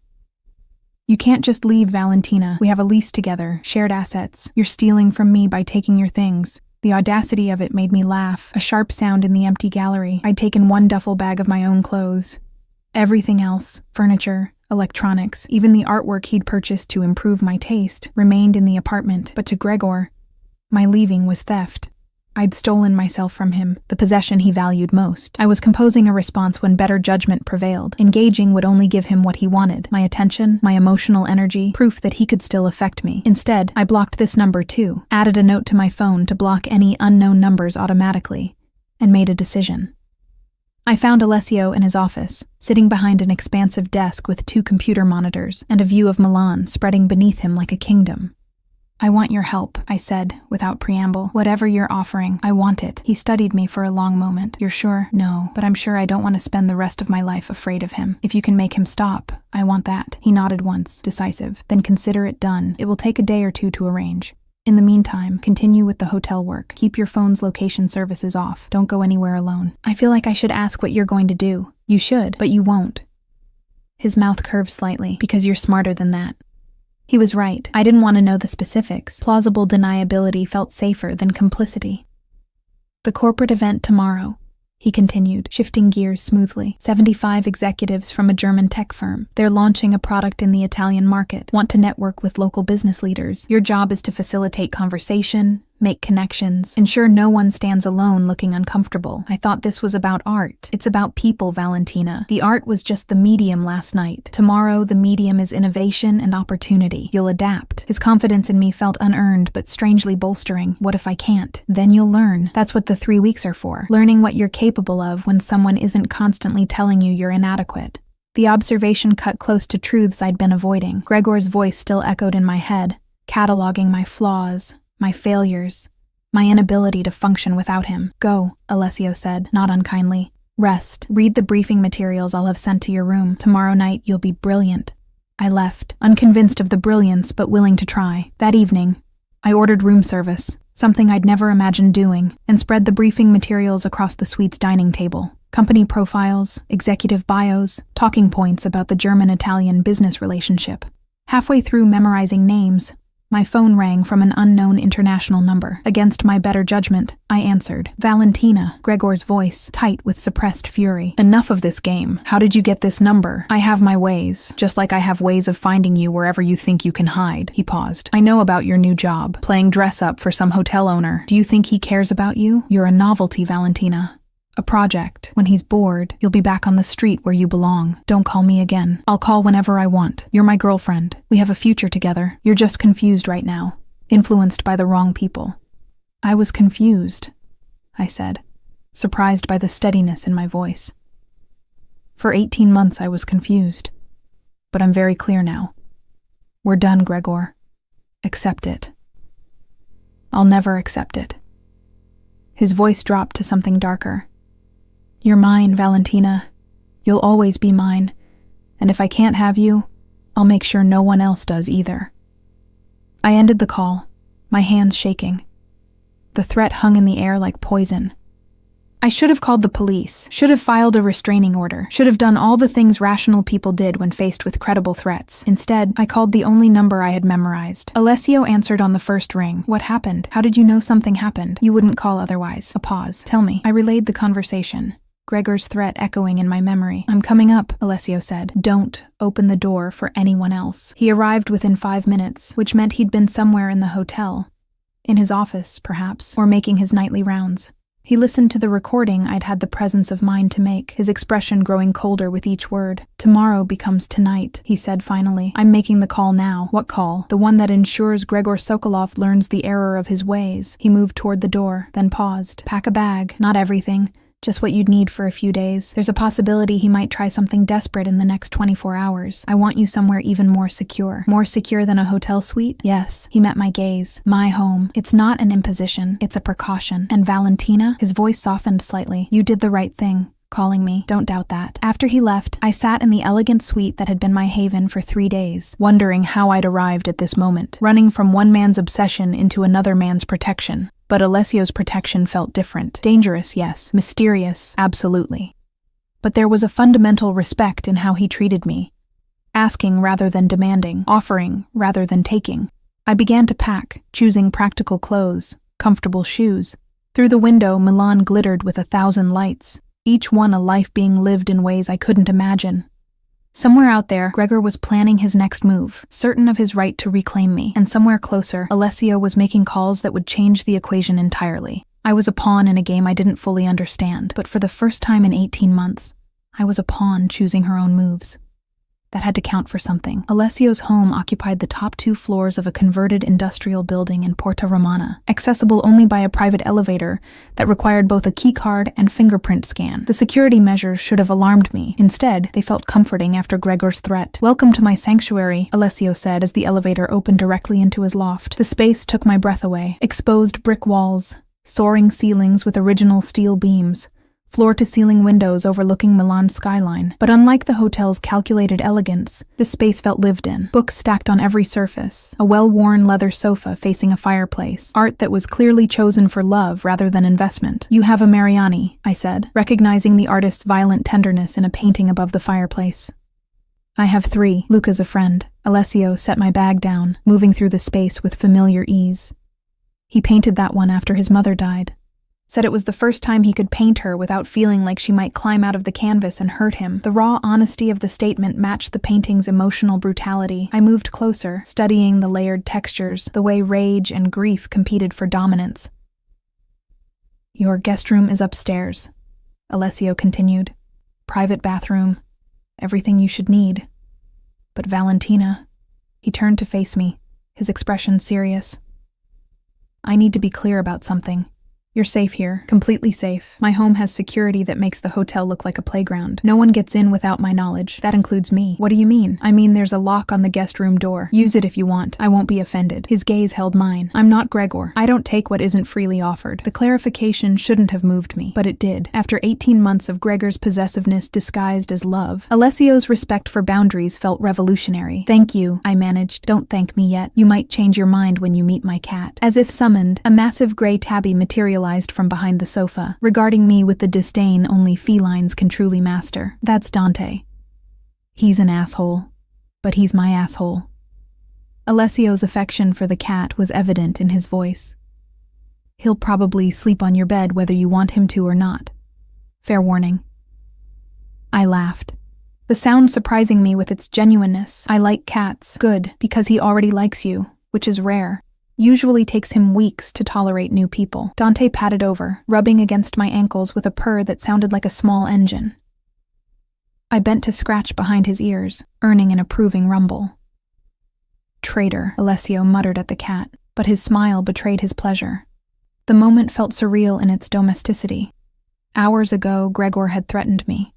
You can't just leave, Valentina. We have a lease together, shared assets. You're stealing from me by taking your things. The audacity of it made me laugh, a sharp sound in the empty gallery. I'd taken one duffel bag of my own clothes. Everything else, furniture, electronics, even the artwork he'd purchased to improve my taste, remained in the apartment. But to Gregor, my leaving was theft. I'd stolen myself from him, the possession he valued most. I was composing a response when better judgment prevailed. Engaging would only give him what he wanted, my attention, my emotional energy, proof that he could still affect me. Instead, I blocked this number too, added a note to my phone to block any unknown numbers automatically, and made a decision. I found Alessio in his office, sitting behind an expansive desk with 2 computer monitors and a view of Milan spreading beneath him like a kingdom. I want your help, I said, without preamble. Whatever you're offering, I want it. He studied me for a long moment. You're sure? No, but I'm sure I don't want to spend the rest of my life afraid of him. If you can make him stop, I want that. He nodded once, decisive. Then consider it done. It will take a day or 2 to arrange. In the meantime, continue with the hotel work. Keep your phone's location services off. Don't go anywhere alone. I feel like I should ask what you're going to do. You should, but you won't. His mouth curved slightly, because you're smarter than that. He was right. I didn't want to know the specifics. Plausible deniability felt safer than complicity. The corporate event tomorrow, he continued, shifting gears smoothly. 75 executives from a German tech firm. They're launching a product in the Italian market. Want to network with local business leaders. Your job is to facilitate conversation, make connections, ensure no one stands alone looking uncomfortable. I thought this was about art. It's about people, Valentina. The art was just the medium last night. Tomorrow, the medium is innovation and opportunity. You'll adapt. His confidence in me felt unearned, but strangely bolstering. What if I can't? Then you'll learn. That's what the 3 weeks are for. Learning what you're capable of when someone isn't constantly telling you you're inadequate. The observation cut close to truths I'd been avoiding. Gregor's voice still echoed in my head, cataloging my flaws, my failures, my inability to function without him. Go, Alessio said, not unkindly. Rest. Read the briefing materials I'll have sent to your room. Tomorrow night you'll be brilliant. I left, unconvinced of the brilliance but willing to try. That evening, I ordered room service, something I'd never imagined doing, and spread the briefing materials across the suite's dining table. Company profiles, executive bios, talking points about the German-Italian business relationship. Halfway through memorizing names, my phone rang from an unknown international number. Against my better judgment, I answered. Valentina, Gregor's voice, tight with suppressed fury. Enough of this game. How did you get this number? I have my ways, just like I have ways of finding you wherever you think you can hide. He paused. I know about your new job, playing dress-up for some hotel owner. Do you think he cares about you? You're a novelty, Valentina. A project. When he's bored, you'll be back on the street where you belong. Don't call me again. I'll call whenever I want. You're my girlfriend. We have a future together. You're just confused right now. Influenced by the wrong people. I was confused, I said, surprised by the steadiness in my voice. For 18 months I was confused. But I'm very clear now. We're done, Gregor. Accept it. I'll never accept it. His voice dropped to something darker. You're mine, Valentina. You'll always be mine. And if I can't have you, I'll make sure no one else does either. I ended the call, my hands shaking. The threat hung in the air like poison. I should have called the police, should have filed a restraining order, should have done all the things rational people did when faced with credible threats. Instead, I called the only number I had memorized. Alessio answered on the first ring. What happened? How did you know something happened? You wouldn't call otherwise. A pause. Tell me. I relayed the conversation, Gregor's threat echoing in my memory. I'm coming up, Alessio said. Don't open the door for anyone else. He arrived within 5 minutes, which meant he'd been somewhere in the hotel. In his office, perhaps, or making his nightly rounds. He listened to the recording I'd had the presence of mind to make, his expression growing colder with each word. "Tomorrow becomes tonight," he said finally. "I'm making the call now." "What call?" "The one that ensures Gregor Sokolov learns the error of his ways." He moved toward the door, then paused. "Pack a bag. Not everything. Just what you'd need for a few days. There's a possibility he might try something desperate in the next 24 hours. I want you somewhere even more secure." "More secure than a hotel suite?" "Yes." He met my gaze. "My home. It's not an imposition. It's a precaution. And Valentina?" His voice softened slightly. "You did the right thing. Calling me. Don't doubt that." After he left, I sat in the elegant suite that had been my haven for 3 days, wondering how I'd arrived at this moment, running from one man's obsession into another man's protection. But Alessio's protection felt different. Dangerous, yes. Mysterious, absolutely. But there was a fundamental respect in how he treated me. Asking rather than demanding, offering rather than taking. I began to pack, choosing practical clothes, comfortable shoes. Through the window, Milan glittered with 1,000 lights, each one a life being lived in ways I couldn't imagine. Somewhere out there, Gregor was planning his next move, certain of his right to reclaim me, and somewhere closer, Alessio was making calls that would change the equation entirely. I was a pawn in a game I didn't fully understand, but for the first time in 18 months, I was a pawn choosing her own moves. That had to count for something. Alessio's home occupied the top 2 floors of a converted industrial building in Porta Romana, accessible only by a private elevator that required both a keycard and fingerprint scan. The security measures should have alarmed me. Instead, they felt comforting after Gregor's threat. "Welcome to my sanctuary," Alessio said as the elevator opened directly into his loft. The space took my breath away. Exposed brick walls, soaring ceilings with original steel beams, floor-to-ceiling windows overlooking Milan's skyline. But unlike the hotel's calculated elegance, this space felt lived in. Books stacked on every surface, a well-worn leather sofa facing a fireplace, art that was clearly chosen for love rather than investment. "You have a Mariani," I said, recognizing the artist's violent tenderness in a painting above the fireplace. "I have 3. Luca's a friend." Alessio set my bag down, moving through the space with familiar ease. "He painted that one after his mother died. Said it was the first time he could paint her without feeling like she might climb out of the canvas and hurt him." The raw honesty of the statement matched the painting's emotional brutality. I moved closer, studying the layered textures, the way rage and grief competed for dominance. "Your guest room is upstairs," Alessio continued. "Private bathroom, everything you should need. But Valentina..." He turned to face me, his expression serious. "I need to be clear about something. You're safe here, completely safe. My home has security that makes the hotel look like a playground. No one gets in without my knowledge. That includes me." "What do you mean?" "I mean there's a lock on the guest room door. Use it if you want. I won't be offended." His gaze held mine. "I'm not Gregor. I don't take what isn't freely offered." The clarification shouldn't have moved me, but it did. After 18 months of Gregor's possessiveness disguised as love, Alessio's respect for boundaries felt revolutionary. "Thank you," I managed. "Don't thank me yet. You might change your mind when you meet my cat." As if summoned, a massive gray tabby materialized from behind the sofa, regarding me with the disdain only felines can truly master. "That's Dante. He's an asshole, but he's my asshole." Alessio's affection for the cat was evident in his voice. "He'll probably sleep on your bed whether you want him to or not. Fair warning." I laughed, the sound surprising me with its genuineness. "I like cats." "Good, because he already likes you, which is rare. Usually takes him weeks to tolerate new people." Dante patted over, rubbing against my ankles with a purr that sounded like a small engine. I bent to scratch behind his ears, earning an approving rumble. "Traitor," Alessio muttered at the cat, but his smile betrayed his pleasure. The moment felt surreal in its domesticity. Hours ago, Gregor had threatened me.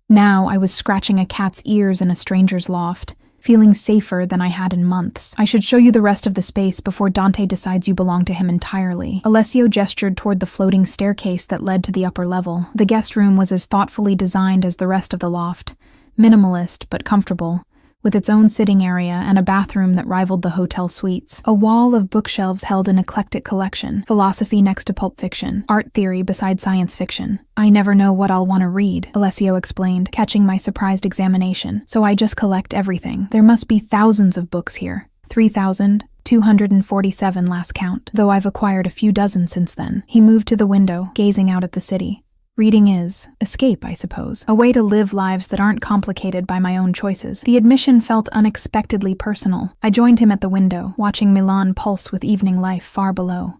Now I was scratching a cat's ears in a stranger's loft, feeling safer than I had in months. "I should show you the rest of the space before Dante decides you belong to him entirely." Alessio gestured toward the floating staircase that led to the upper level. The guest room was as thoughtfully designed as the rest of the loft, minimalist but comfortable, with its own sitting area and a bathroom that rivaled the hotel suites. A wall of bookshelves held an eclectic collection, philosophy next to pulp fiction, art theory beside science fiction. "I never know what I'll want to read," Alessio explained, catching my surprised examination. "So I just collect everything. There must be thousands of books here. 3,247 last count, though I've acquired a few dozen since then." He moved to the window, gazing out at the city. "Reading is escape, I suppose. A way to live lives that aren't complicated by my own choices." The admission felt unexpectedly personal. I joined him at the window, watching Milan pulse with evening life far below.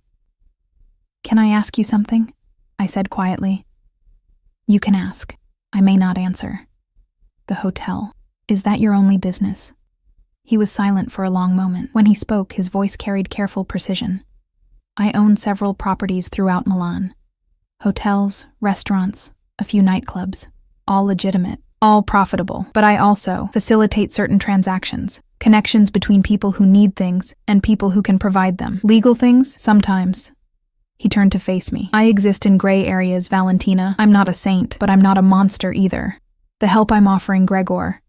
"Can I ask you something?" I said quietly. You can ask. I may not answer. The hotel. Is that your only business? He was silent for a long moment. When he spoke, his voice carried careful precision. I own several properties throughout Milan. Hotels, restaurants, a few nightclubs. All legitimate, all profitable. But I also facilitate certain transactions, connections between people who need things and people who can provide them. Legal things, sometimes. He turned to face me. I exist in gray areas, Valentina. I'm not a saint, but I'm not a monster either. The help I'm offering Gregor,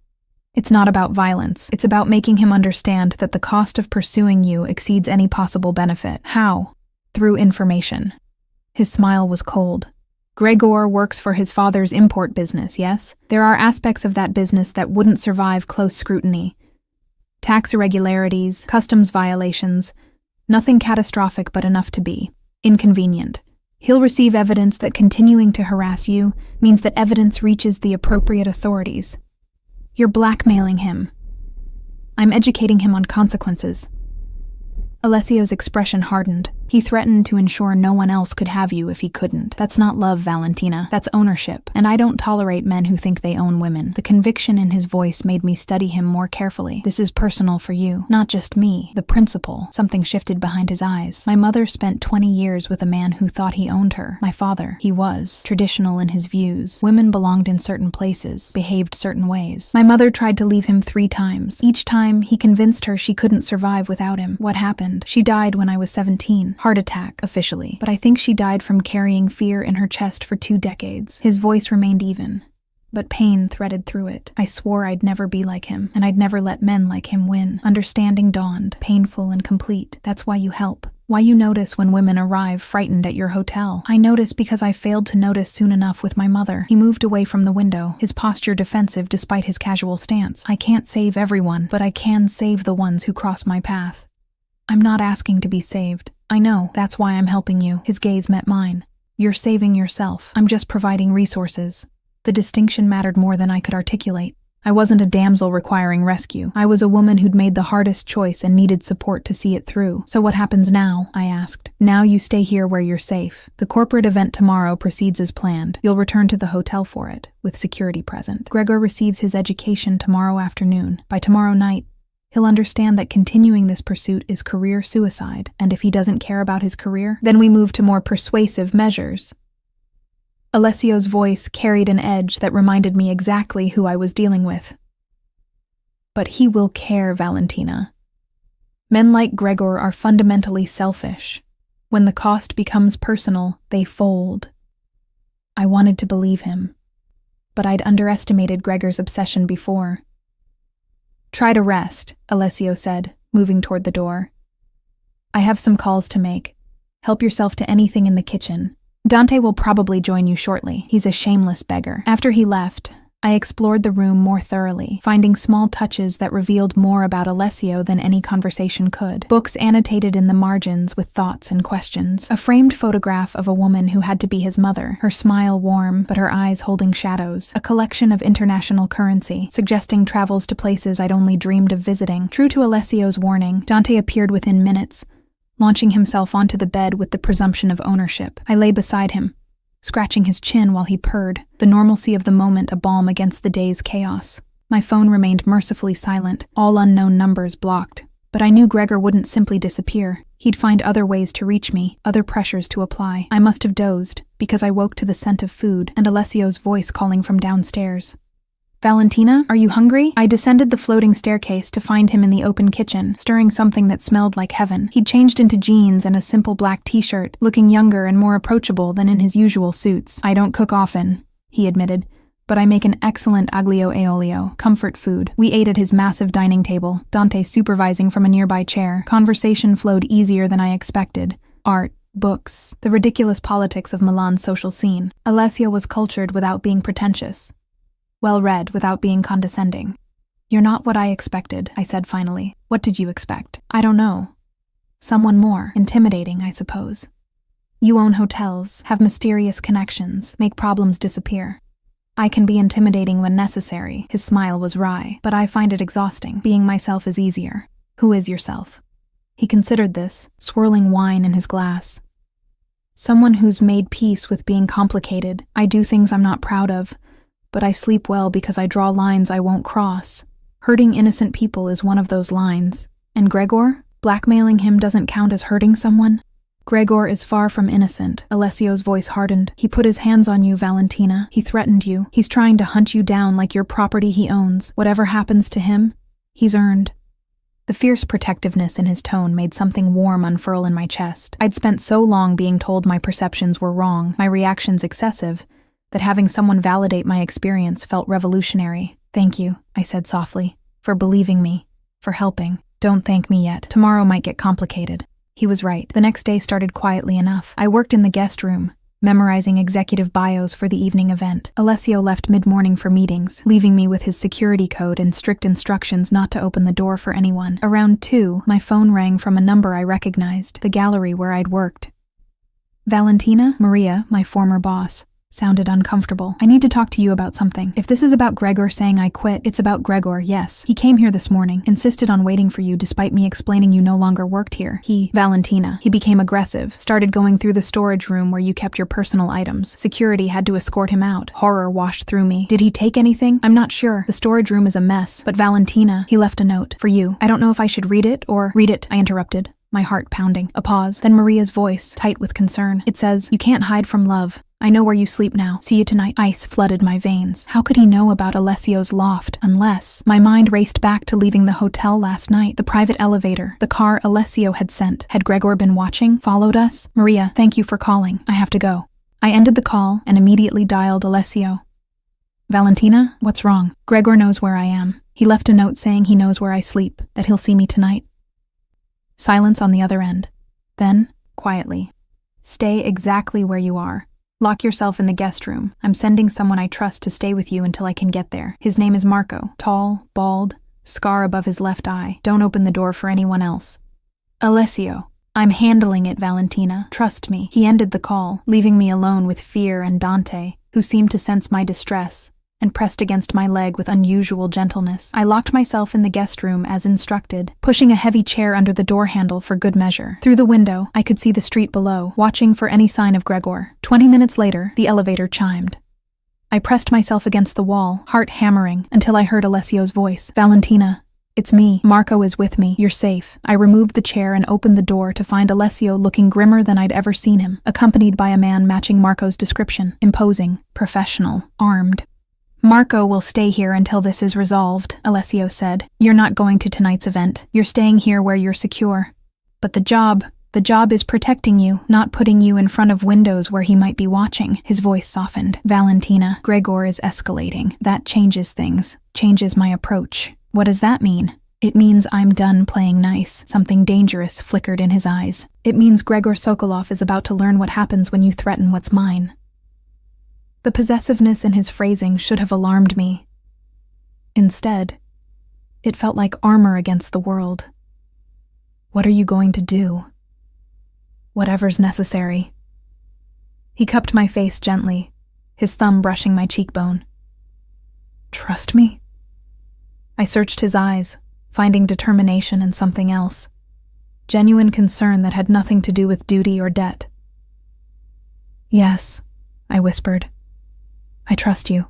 it's not about violence. It's about making him understand that the cost of pursuing you exceeds any possible benefit. How? Through information. His smile was cold. Gregor works for his father's import business, yes? There are aspects of that business that wouldn't survive close scrutiny. Tax irregularities, customs violations, nothing catastrophic but enough to be inconvenient. He'll receive evidence that continuing to harass you means that evidence reaches the appropriate authorities. You're blackmailing him. I'm educating him on consequences. Alessio's expression hardened. He threatened to ensure no one else could have you if he couldn't. That's not love, Valentina. That's ownership. And I don't tolerate men who think they own women. The conviction in his voice made me study him more carefully. This is personal for you, not just me. The principal. Something shifted behind his eyes. My mother spent 20 years with a man who thought he owned her. My father. He was traditional in his views. Women belonged in certain places, behaved certain ways. My mother tried to leave him 3 times. Each time, he convinced her she couldn't survive without him. What happened? She died when I was 17. Heart attack, officially. But I think she died from carrying fear in her chest for 2 decades. His voice remained even, but pain threaded through it. I swore I'd never be like him, and I'd never let men like him win. Understanding dawned, painful and complete. That's why you help. Why you notice when women arrive frightened at your hotel. I notice because I failed to notice soon enough with my mother. He moved away from the window, his posture defensive despite his casual stance. I can't save everyone, but I can save the ones who cross my path. I'm not asking to be saved. I know, that's why I'm helping you. His gaze met mine. You're saving yourself. I'm just providing resources. The distinction mattered more than I could articulate. I wasn't a damsel requiring rescue. I was a woman who'd made the hardest choice and needed support to see it through. So what happens now? I asked. Now you stay here where you're safe. The corporate event tomorrow proceeds as planned. You'll return to the hotel for it, with security present. Gregor receives his education tomorrow afternoon. By tomorrow night, he'll understand that continuing this pursuit is career suicide, and if he doesn't care about his career, then we move to more persuasive measures. Alessio's voice carried an edge that reminded me exactly who I was dealing with. But he will care, Valentina. Men like Gregor are fundamentally selfish. When the cost becomes personal, they fold. I wanted to believe him, but I'd underestimated Gregor's obsession before. Try to rest, Alessio said, moving toward the door. I have some calls to make. Help yourself to anything in the kitchen. Dante will probably join you shortly. He's a shameless beggar. After he left, I explored the room more thoroughly, finding small touches that revealed more about Alessio than any conversation could. Books annotated in the margins with thoughts and questions. A framed photograph of a woman who had to be his mother, her smile warm, but her eyes holding shadows. A collection of international currency, suggesting travels to places I'd only dreamed of visiting. True to Alessio's warning, Dante appeared within minutes, launching himself onto the bed with the presumption of ownership. I lay beside him, scratching his chin while he purred, the normalcy of the moment a balm against the day's chaos. My phone remained mercifully silent, all unknown numbers blocked. But I knew Gregor wouldn't simply disappear. He'd find other ways to reach me, other pressures to apply. I must have dozed, because I woke to the scent of food and Alessio's voice calling from downstairs. Valentina, are you hungry? I descended the floating staircase to find him in the open kitchen, stirring something that smelled like heaven. He'd changed into jeans and a simple black t-shirt, looking younger and more approachable than in his usual suits. I don't cook often, he admitted, but I make an excellent aglio e olio, comfort food. We ate at his massive dining table, Dante supervising from a nearby chair. Conversation flowed easier than I expected. Art, books, the ridiculous politics of Milan's social scene. Alessio was cultured without being pretentious, well-read without being condescending. You're not what I expected, I said finally. What did you expect? I don't know. Someone more intimidating, I suppose. You own hotels, have mysterious connections, make problems disappear. I can be intimidating when necessary. His smile was wry, but I find it exhausting. Being myself is easier. Who is yourself? He considered this, swirling wine in his glass. Someone who's made peace with being complicated. I do things I'm not proud of, but I sleep well because I draw lines I won't cross. Hurting innocent people is one of those lines. And Gregor? Blackmailing him doesn't count as hurting someone? Gregor is far from innocent. Alessio's voice hardened. He put his hands on you, Valentina. He threatened you. He's trying to hunt you down like your property he owns. Whatever happens to him, he's earned. The fierce protectiveness in his tone made something warm unfurl in my chest. I'd spent so long being told my perceptions were wrong, my reactions excessive, that having someone validate my experience felt revolutionary. Thank you, I said softly, for believing me, for helping. Don't thank me yet. Tomorrow might get complicated. He was right. The next day started quietly enough. I worked in the guest room, memorizing executive bios for the evening event. Alessio left mid-morning for meetings, leaving me with his security code and strict instructions not to open the door for anyone. Around 2, my phone rang from a number I recognized, the gallery where I'd worked. Valentina, Maria, my former boss, sounded uncomfortable. I need to talk to you about something. If this is about Gregor saying I quit, it's about Gregor, yes. He came here this morning, insisted on waiting for you despite me explaining you no longer worked here. Valentina, he became aggressive, started going through the storage room where you kept your personal items. Security had to escort him out. Horror washed through me. Did he take anything? I'm not sure. The storage room is a mess. But Valentina, he left a note. For you. I don't know if I should read it or... Read it, I interrupted, my heart pounding. A pause, then Maria's voice, tight with concern. It says, you can't hide from love. I know where you sleep now. See you tonight. Ice flooded my veins. How could he know about Alessio's loft? Unless... My mind raced back to leaving the hotel last night. The private elevator. The car Alessio had sent. Had Gregor been watching? Followed us? Maria, thank you for calling. I have to go. I ended the call and immediately dialed Alessio. Valentina, what's wrong? Gregor knows where I am. He left a note saying he knows where I sleep, that he'll see me tonight. Silence on the other end. Then, quietly. Stay exactly where you are. Lock yourself in the guest room. I'm sending someone I trust to stay with you until I can get there. His name is Marco. Tall, bald, scar above his left eye. Don't open the door for anyone else. Alessio. I'm handling it, Valentina. Trust me. He ended the call, leaving me alone with Fear and Dante, who seemed to sense my distress, and pressed against my leg with unusual gentleness. I locked myself in the guest room as instructed, pushing a heavy chair under the door handle for good measure. Through the window, I could see the street below, watching for any sign of Gregor. 20 minutes later, the elevator chimed. I pressed myself against the wall, heart hammering, until I heard Alessio's voice. Valentina, it's me. Marco is with me. You're safe. I removed the chair and opened the door to find Alessio looking grimmer than I'd ever seen him, accompanied by a man matching Marco's description. Imposing, professional, armed. Marco will stay here until this is resolved, Alessio said. You're not going to tonight's event. You're staying here where you're secure. But the job is protecting you, not putting you in front of windows where he might be watching. His voice softened. Valentina, Gregor is escalating. That changes things, changes my approach. What does that mean? It means I'm done playing nice. Something dangerous flickered in his eyes. It means Gregor Sokolov is about to learn what happens when you threaten what's mine. The possessiveness in his phrasing should have alarmed me. Instead, it felt like armor against the world. What are you going to do? Whatever's necessary. He cupped my face gently, his thumb brushing my cheekbone. Trust me? I searched his eyes, finding determination in something else. Genuine concern that had nothing to do with duty or debt. Yes, I whispered. I trust you.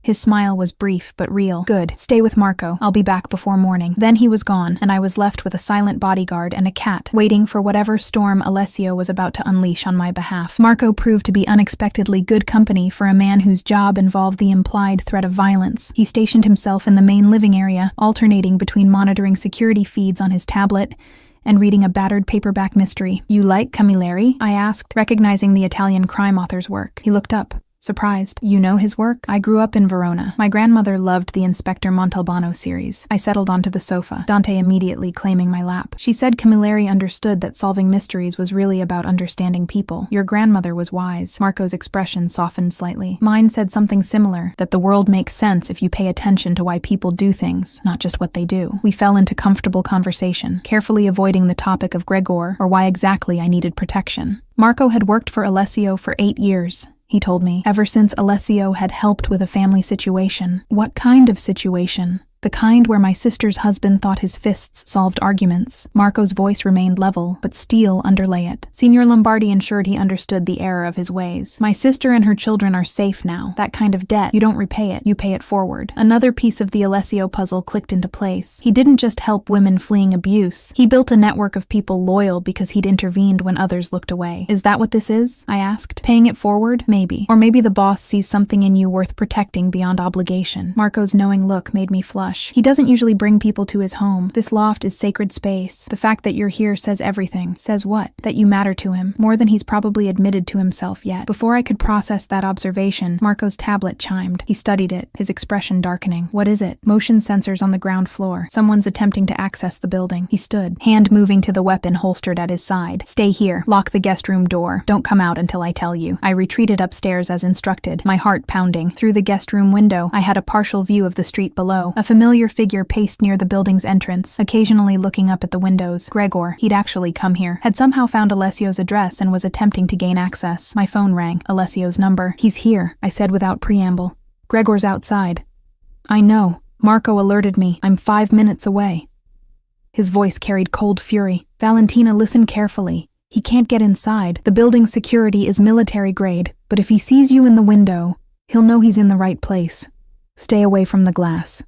His smile was brief but real. Good. Stay with Marco. I'll be back before morning. Then he was gone, and I was left with a silent bodyguard and a cat, waiting for whatever storm Alessio was about to unleash on my behalf. Marco proved to be unexpectedly good company for a man whose job involved the implied threat of violence. He stationed himself in the main living area, alternating between monitoring security feeds on his tablet and reading a battered paperback mystery. You like Camilleri? I asked, recognizing the Italian crime author's work. He looked up. Surprised. You know his work? I grew up in Verona. My grandmother loved the Inspector Montalbano series. I settled onto the sofa, Dante immediately claiming my lap. She said Camilleri understood that solving mysteries was really about understanding people. Your grandmother was wise. Marco's expression softened slightly. Mine said something similar, that the world makes sense if you pay attention to why people do things, not just what they do. We fell into comfortable conversation, carefully avoiding the topic of Gregor or why exactly I needed protection. Marco had worked for Alessio for 8 years. He told me, ever since Alessio had helped with a family situation. What kind of situation? The kind where my sister's husband thought his fists solved arguments. Marco's voice remained level, but steel underlay it. Signor Lombardi ensured he understood the error of his ways. My sister and her children are safe now. That kind of debt, you don't repay it, you pay it forward. Another piece of the Alessio puzzle clicked into place. He didn't just help women fleeing abuse. He built a network of people loyal because he'd intervened when others looked away. Is that what this is? I asked. Paying it forward? Maybe. Or maybe the boss sees something in you worth protecting beyond obligation. Marco's knowing look made me flush. He doesn't usually bring people to his home. This loft is sacred space. The fact that you're here says everything. Says what? That you matter to him, more than he's probably admitted to himself yet. Before I could process that observation, Marco's tablet chimed. He studied it, his expression darkening. What is it? Motion sensors on the ground floor. Someone's attempting to access the building. He stood, hand moving to the weapon holstered at his side. Stay here. Lock the guest room door. Don't come out until I tell you. I retreated upstairs as instructed, my heart pounding. Through the guest room window, I had a partial view of the street below. A familiar figure paced near the building's entrance, occasionally looking up at the windows. Gregor, he'd actually come here, had somehow found Alessio's address and was attempting to gain access. My phone rang. Alessio's number. He's here, I said without preamble. Gregor's outside. I know. Marco alerted me. I'm 5 minutes away. His voice carried cold fury. Valentina, listen carefully. He can't get inside. The building's security is military grade, but if he sees you in the window, he'll know he's in the right place. Stay away from the glass.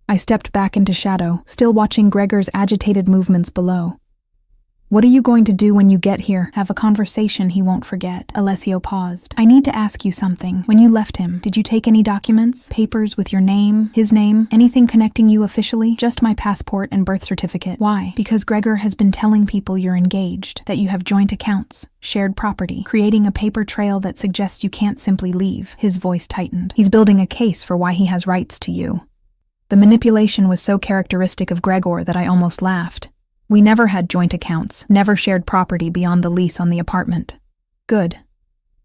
I stepped back into shadow, still watching Gregor's agitated movements below. What are you going to do when you get here? Have a conversation he won't forget. Alessio paused. I need to ask you something. When you left him, did you take any documents? Papers with your name, his name, anything connecting you officially? Just my passport and birth certificate. Why? Because Gregor has been telling people you're engaged, that you have joint accounts, shared property, creating a paper trail that suggests you can't simply leave. His voice tightened. He's building a case for why he has rights to you. The manipulation was so characteristic of Gregor that I almost laughed. We never had joint accounts, never shared property beyond the lease on the apartment. Good.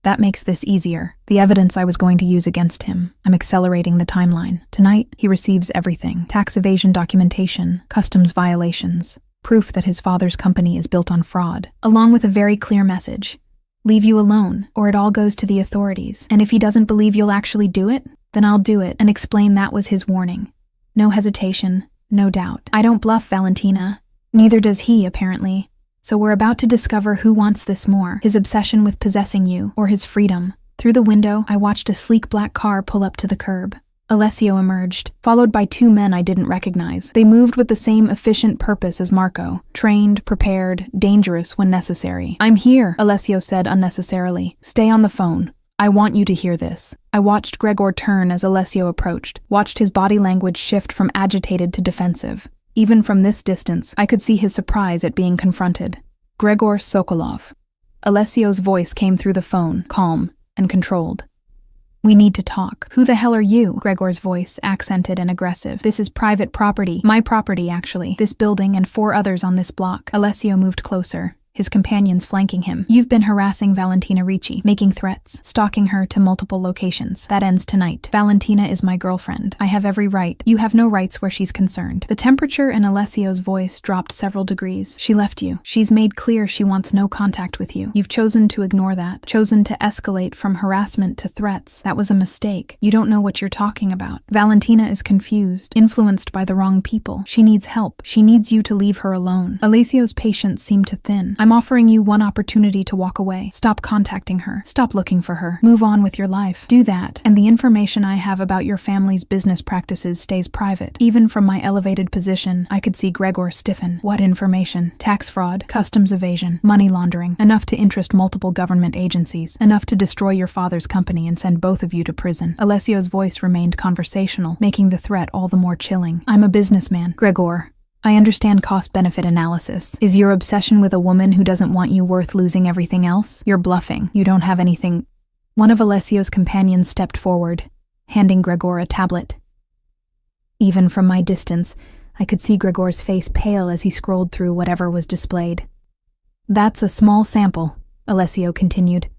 That makes this easier. The evidence I was going to use against him. I'm accelerating the timeline. Tonight, he receives everything. Tax evasion documentation, customs violations, proof that his father's company is built on fraud, along with a very clear message. Leave you alone, or it all goes to the authorities. And if he doesn't believe you'll actually do it, then I'll do it and explain that was his warning. No hesitation, no doubt. I don't bluff, Valentina. Neither does he, apparently. So we're about to discover who wants this more, his obsession with possessing you, or his freedom. Through the window, I watched a sleek black car pull up to the curb. Alessio emerged, followed by 2 men I didn't recognize. They moved with the same efficient purpose as Marco, trained, prepared, dangerous when necessary. I'm here, Alessio said unnecessarily. Stay on the phone. I want you to hear this. I watched Gregor turn as Alessio approached, watched his body language shift from agitated to defensive. Even from this distance, I could see his surprise at being confronted. Gregor Sokolov. Alessio's voice came through the phone, calm and controlled. We need to talk. Who the hell are you? Gregor's voice, accented and aggressive. This is private property. My property, actually. This building and 4 others on this block. Alessio moved closer, his companions flanking him. You've been harassing Valentina Ricci, making threats, stalking her to multiple locations. That ends tonight. Valentina is my girlfriend. I have every right. You have no rights where she's concerned. The temperature in Alessio's voice dropped several degrees. She left you. She's made clear she wants no contact with you. You've chosen to ignore that, chosen to escalate from harassment to threats. That was a mistake. You don't know what you're talking about. Valentina is confused, influenced by the wrong people. She needs help. She needs you to leave her alone. Alessio's patience seemed to thin. I'm offering you one opportunity to walk away. Stop contacting her. Stop looking for her. Move on with your life. Do that, and the information I have about your family's business practices stays private. Even from my elevated position, I could see Gregor stiffen. What information? Tax fraud, customs evasion, money laundering, enough to interest multiple government agencies, enough to destroy your father's company and send both of you to prison. Alessio's voice remained conversational, making the threat all the more chilling. I'm a businessman, Gregor. I understand cost-benefit analysis. Is your obsession with a woman who doesn't want you worth losing everything else? You're bluffing. You don't have anything. One of Alessio's companions stepped forward, handing Gregor a tablet. Even from my distance, I could see Gregor's face pale as he scrolled through whatever was displayed. That's a small sample, Alessio continued.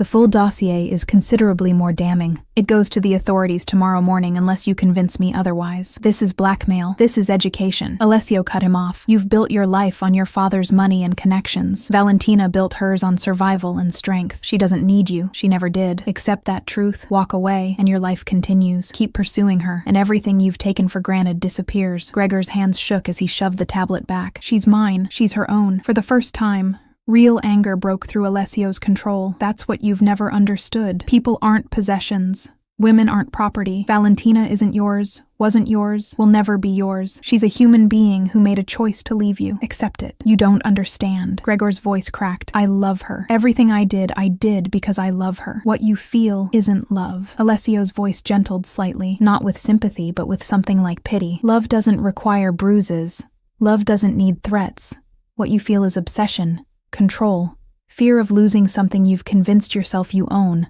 The full dossier is considerably more damning. It goes to the authorities tomorrow morning unless you convince me otherwise. This is blackmail. This is education. Alessio cut him off. You've built your life on your father's money and connections. Valentina built hers on survival and strength. She doesn't need you. She never did. Accept that truth, walk away, and your life continues. Keep pursuing her, and everything you've taken for granted disappears. Gregor's hands shook as he shoved the tablet back. She's mine. She's her own. For the first time, real anger broke through Alessio's control. That's what you've never understood. People aren't possessions. Women aren't property. Valentina isn't yours, wasn't yours, will never be yours. She's a human being who made a choice to leave you. Accept it. You don't understand. Gregor's voice cracked. I love her. Everything I did because I love her. What you feel isn't love. Alessio's voice gentled slightly, not with sympathy, but with something like pity. Love doesn't require bruises. Love doesn't need threats. What you feel is obsession. Control, fear of losing something you've convinced yourself you own.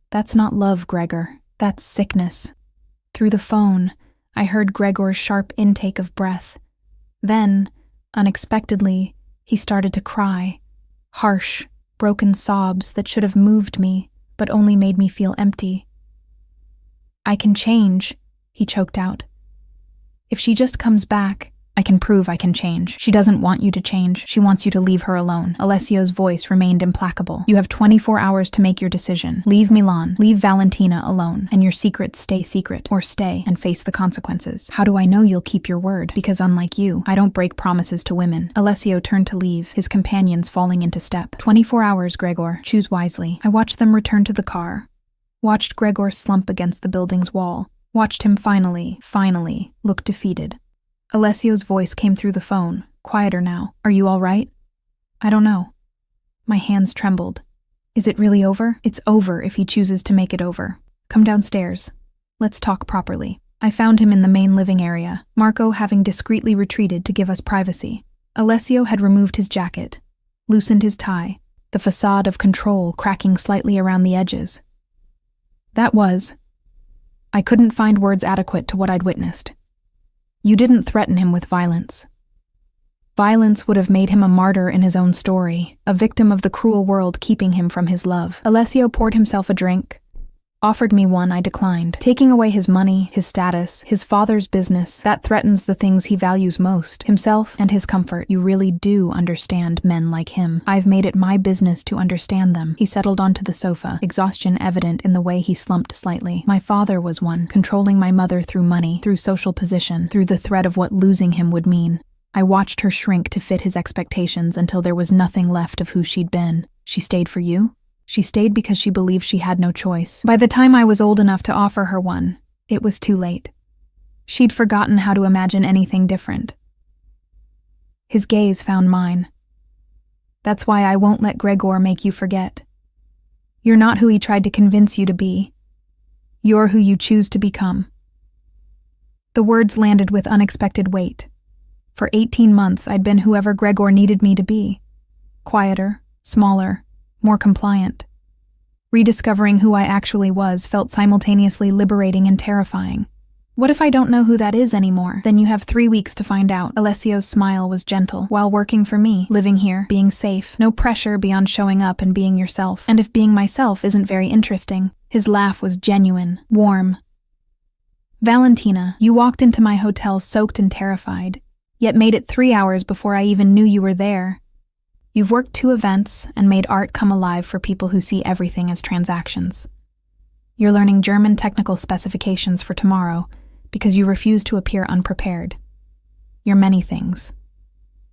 That's not love, Gregor. That's sickness. Through the phone, I heard Gregor's sharp intake of breath. Then, unexpectedly, he started to cry. Harsh, broken sobs that should have moved me, but only made me feel empty. I can change, he choked out. If she just comes back, I can prove I can change. She doesn't want you to change. She wants you to leave her alone. Alessio's voice remained implacable. You have 24 hours to make your decision. Leave Milan. Leave Valentina alone. And your secrets stay secret. Or stay and face the consequences. How do I know you'll keep your word? Because unlike you, I don't break promises to women. Alessio turned to leave, his companions falling into step. 24 hours, Gregor. Choose wisely. I watched them return to the car. Watched Gregor slump against the building's wall. Watched him finally look defeated. Alessio's voice came through the phone, quieter now. Are you all right? I don't know. My hands trembled. Is it really over? It's over if he chooses to make it over. Come downstairs. Let's talk properly. I found him in the main living area, Marco having discreetly retreated to give us privacy. Alessio had removed his jacket, loosened his tie, the facade of control cracking slightly around the edges. I couldn't find words adequate to what I'd witnessed. You didn't threaten him with violence. Violence would have made him a martyr in his own story, a victim of the cruel world keeping him from his love. Alessio poured himself a drink, offered me one. I declined. Taking away his money, his status, his father's business, that threatens the things he values most, himself and his comfort. You really do understand men like him. I've made it my business to understand them. He settled onto the sofa, exhaustion evident in the way he slumped slightly. My father was one, controlling my mother through money, through social position, through the threat of what losing him would mean. I watched her shrink to fit his expectations until there was nothing left of who she'd been. She stayed for you? She stayed because she believed she had no choice. By the time I was old enough to offer her one, it was too late. She'd forgotten how to imagine anything different. His gaze found mine. That's why I won't let Gregor make you forget. You're not who he tried to convince you to be. You're who you choose to become. The words landed with unexpected weight. For 18 months, I'd been whoever Gregor needed me to be. Quieter, smaller, more compliant. Rediscovering who I actually was felt simultaneously liberating and terrifying. What if I don't know who that is anymore? Then you have 3 weeks to find out. Alessio's smile was gentle. While working for me, living here, being safe, no pressure beyond showing up and being yourself. And if being myself isn't very interesting, his laugh was genuine, warm. Valentina, you walked into my hotel soaked and terrified, yet made it 3 hours before I even knew you were there. You've worked 2 events and made art come alive for people who see everything as transactions. You're learning German technical specifications for tomorrow because you refuse to appear unprepared. You're many things,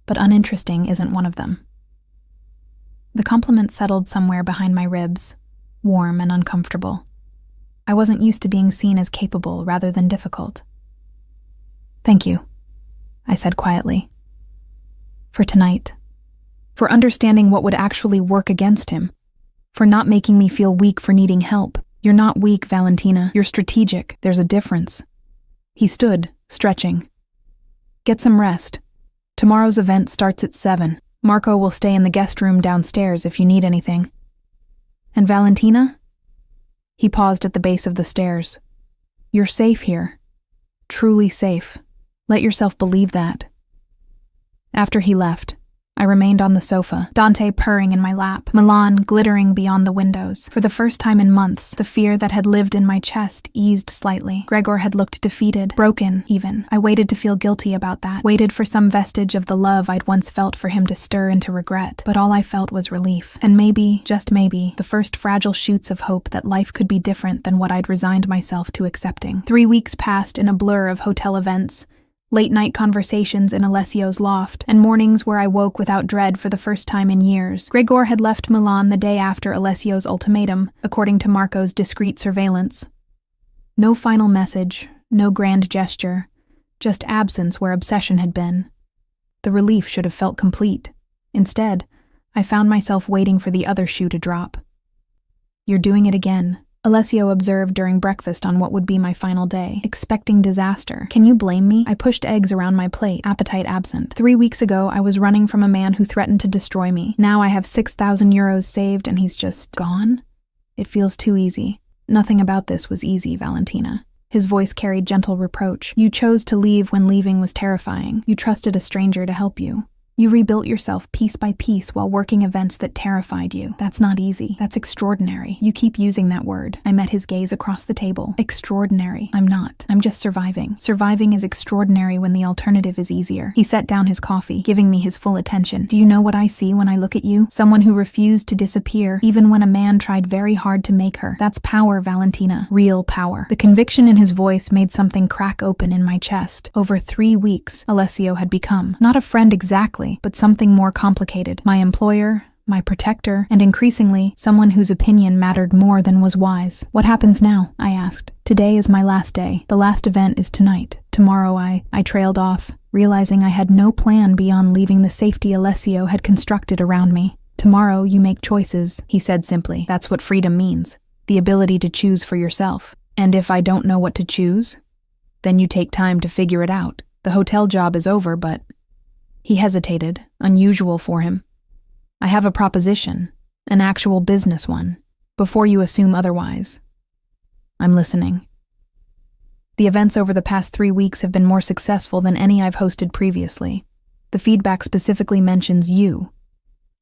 but uninteresting isn't one of them. The compliment settled somewhere behind my ribs, warm and uncomfortable. I wasn't used to being seen as capable rather than difficult. Thank you, I said quietly. For tonight. For understanding what would actually work against him. For not making me feel weak for needing help. You're not weak, Valentina. You're strategic. There's a difference. He stood, stretching. Get some rest. Tomorrow's event starts at 7. Marco will stay in the guest room downstairs if you need anything. And Valentina? He paused at the base of the stairs. You're safe here. Truly safe. Let yourself believe that. After he left, I remained on the sofa, Dante purring in my lap, Milan glittering beyond the windows. For the first time in months, the fear that had lived in my chest eased slightly. Gregor had looked defeated, broken even. I waited to feel guilty about that, waited for some vestige of the love I'd once felt for him to stir into regret. But all I felt was relief. And maybe, just maybe, the first fragile shoots of hope that life could be different than what I'd resigned myself to accepting. 3 weeks passed in a blur of hotel events, late-night conversations in Alessio's loft, and mornings where I woke without dread for the first time in years. Gregor had left Milan the day after Alessio's ultimatum, according to Marco's discreet surveillance. No final message, no grand gesture, just absence where obsession had been. The relief should have felt complete. Instead, I found myself waiting for the other shoe to drop. "You're doing it again," Alessio observed during breakfast on what would be my final day, expecting disaster. "Can you blame me?" I pushed eggs around my plate, appetite absent. 3 weeks ago, I was running from a man who threatened to destroy me. Now I have 6,000 euros saved and he's just gone? It feels too easy. Nothing about this was easy, Valentina. His voice carried gentle reproach. You chose to leave when leaving was terrifying. You trusted a stranger to help you. You rebuilt yourself piece by piece while working events that terrified you. That's not easy. That's extraordinary. You keep using that word. I met his gaze across the table. Extraordinary. I'm not. I'm just surviving. Surviving is extraordinary when the alternative is easier. He set down his coffee, giving me his full attention. Do you know what I see when I look at you? Someone who refused to disappear, even when a man tried very hard to make her. That's power, Valentina. Real power. The conviction in his voice made something crack open in my chest. Over 3 weeks, Alessio had become not a friend exactly, but something more complicated. My employer, my protector, and increasingly, someone whose opinion mattered more than was wise. What happens now? I asked. Today is my last day. The last event is tonight. Tomorrow I trailed off, realizing I had no plan beyond leaving the safety Alessio had constructed around me. Tomorrow you make choices, he said simply. That's what freedom means. The ability to choose for yourself. And if I don't know what to choose, then you take time to figure it out. The hotel job is over, but... He hesitated, unusual for him. I have a proposition, an actual business one, before you assume otherwise. I'm listening. The events over the past 3 weeks have been more successful than any I've hosted previously. The feedback specifically mentions you.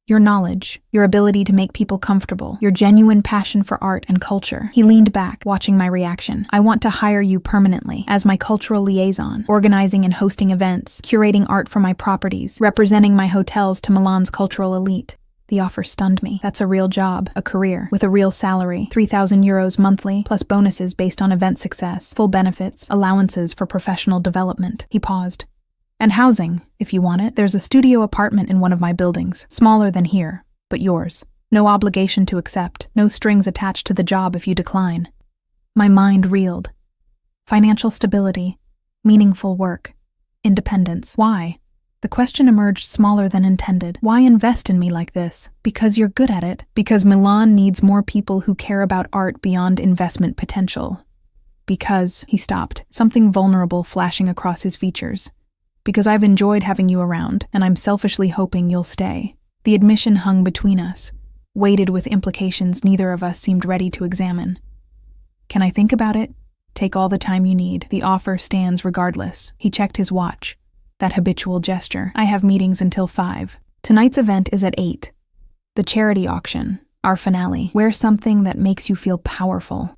Your knowledge, your ability to make people comfortable, your genuine passion for art and culture. He leaned back, watching my reaction. I want to hire you permanently as my cultural liaison, organizing and hosting events, curating art for my properties, representing my hotels to Milan's cultural elite. The offer stunned me. That's a real job, a career, with a real salary, 3,000 euros monthly, plus bonuses based on event success, full benefits, allowances for professional development. He paused. And housing, if you want it. There's a studio apartment in one of my buildings, smaller than here, but yours. No obligation to accept, no strings attached to the job if you decline. My mind reeled. Financial stability, meaningful work, independence. Why? The question emerged smaller than intended. Why invest in me like this? Because you're good at it. Because Milan needs more people who care about art beyond investment potential. Because, he stopped, something vulnerable flashing across his features. Because I've enjoyed having you around, and I'm selfishly hoping you'll stay. The admission hung between us, weighted with implications neither of us seemed ready to examine. Can I think about it? Take all the time you need. The offer stands regardless. He checked his watch. That habitual gesture. I have meetings until 5. Tonight's event is at 8. The charity auction, our finale. Wear something that makes you feel powerful.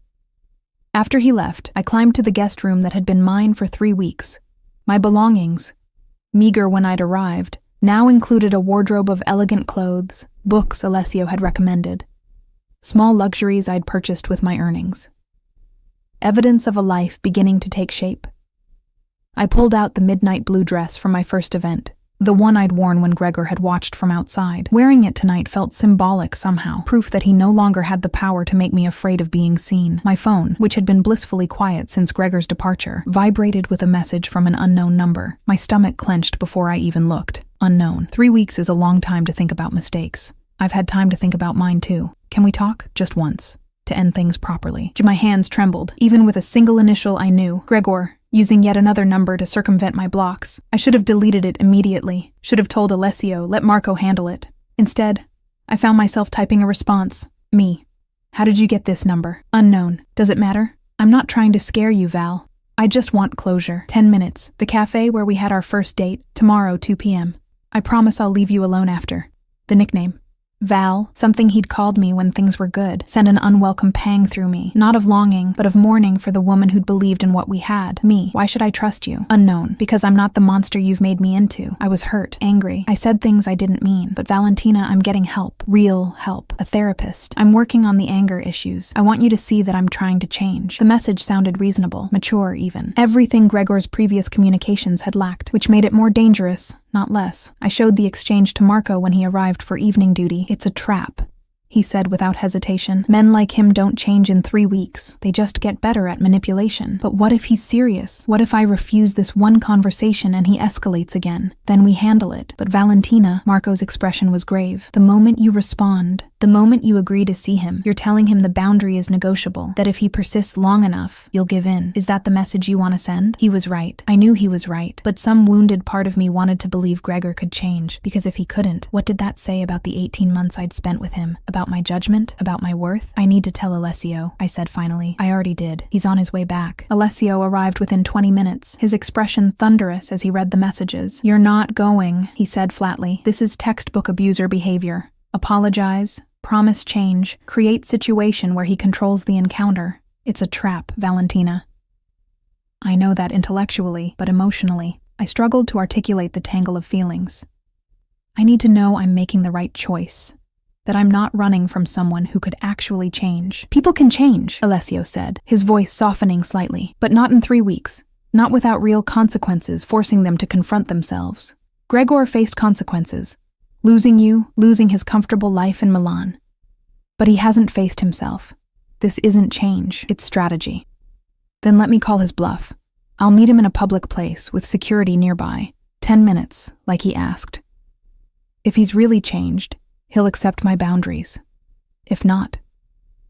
After he left, I climbed to the guest room that had been mine for 3 weeks. My belongings, meager when I'd arrived, now included a wardrobe of elegant clothes, books Alessio had recommended, small luxuries I'd purchased with my earnings. Evidence of a life beginning to take shape. I pulled out the midnight blue dress from my first event, the one I'd worn when Gregor had watched from outside. Wearing it tonight felt symbolic somehow, proof that he no longer had the power to make me afraid of being seen. My phone, which had been blissfully quiet since Gregor's departure, vibrated with a message from an unknown number. My stomach clenched before I even looked. Unknown. 3 weeks is a long time to think about mistakes. I've had time to think about mine too. Can we talk? Just once. To end things properly. My hands trembled. Even with a single initial I knew. Gregor. Using yet another number to circumvent my blocks. I should have deleted it immediately. Should have told Alessio, let Marco handle it. Instead, I found myself typing a response. Me. How did you get this number? Unknown. Does it matter? I'm not trying to scare you, Val. I just want closure. 10 minutes. The cafe where we had our first date. Tomorrow, 2 p.m. I promise I'll leave you alone after. The nickname. Val, something he'd called me when things were good, sent an unwelcome pang through me, not of longing, but of mourning for the woman who'd believed in what we had. Me. Why should I trust you? Unknown. Because I'm not the monster you've made me into. I was hurt, angry. I said things I didn't mean. But Valentina, I'm getting help. Real help. A therapist. I'm working on the anger issues. I want you to see that I'm trying to change. The message sounded reasonable, mature even. Everything Gregor's previous communications had lacked, which made it more dangerous, not less. I showed the exchange to Marco when he arrived for evening duty. It's a trap, he said without hesitation. Men like him don't change in 3 weeks. They just get better at manipulation. But what if he's serious? What if I refuse this one conversation and he escalates again? Then we handle it. But Valentina, Marco's expression was grave. The moment you respond, the moment you agree to see him, you're telling him the boundary is negotiable, that if he persists long enough, you'll give in. Is that the message you want to send? He was right. I knew he was right. But some wounded part of me wanted to believe Gregor could change. Because if he couldn't, what did that say about the 18 months I'd spent with him? About my judgment? About my worth? I need to tell Alessio, I said finally. I already did. He's on his way back. Alessio arrived within 20 minutes, his expression thunderous as he read the messages. You're not going, he said flatly. This is textbook abuser behavior. Apologize. Promise change, create situation where he controls the encounter. It's a trap, Valentina. I know that intellectually, but emotionally, I struggled to articulate the tangle of feelings. I need to know I'm making the right choice, that I'm not running from someone who could actually change. People can change, Alessio said, his voice softening slightly, but not in 3 weeks, not without real consequences forcing them to confront themselves. Gregor faced consequences. Losing you, losing his comfortable life in Milan. But he hasn't faced himself. This isn't change, it's strategy. Then let me call his bluff. I'll meet him in a public place with security nearby. 10 minutes, like he asked. If he's really changed, he'll accept my boundaries. If not,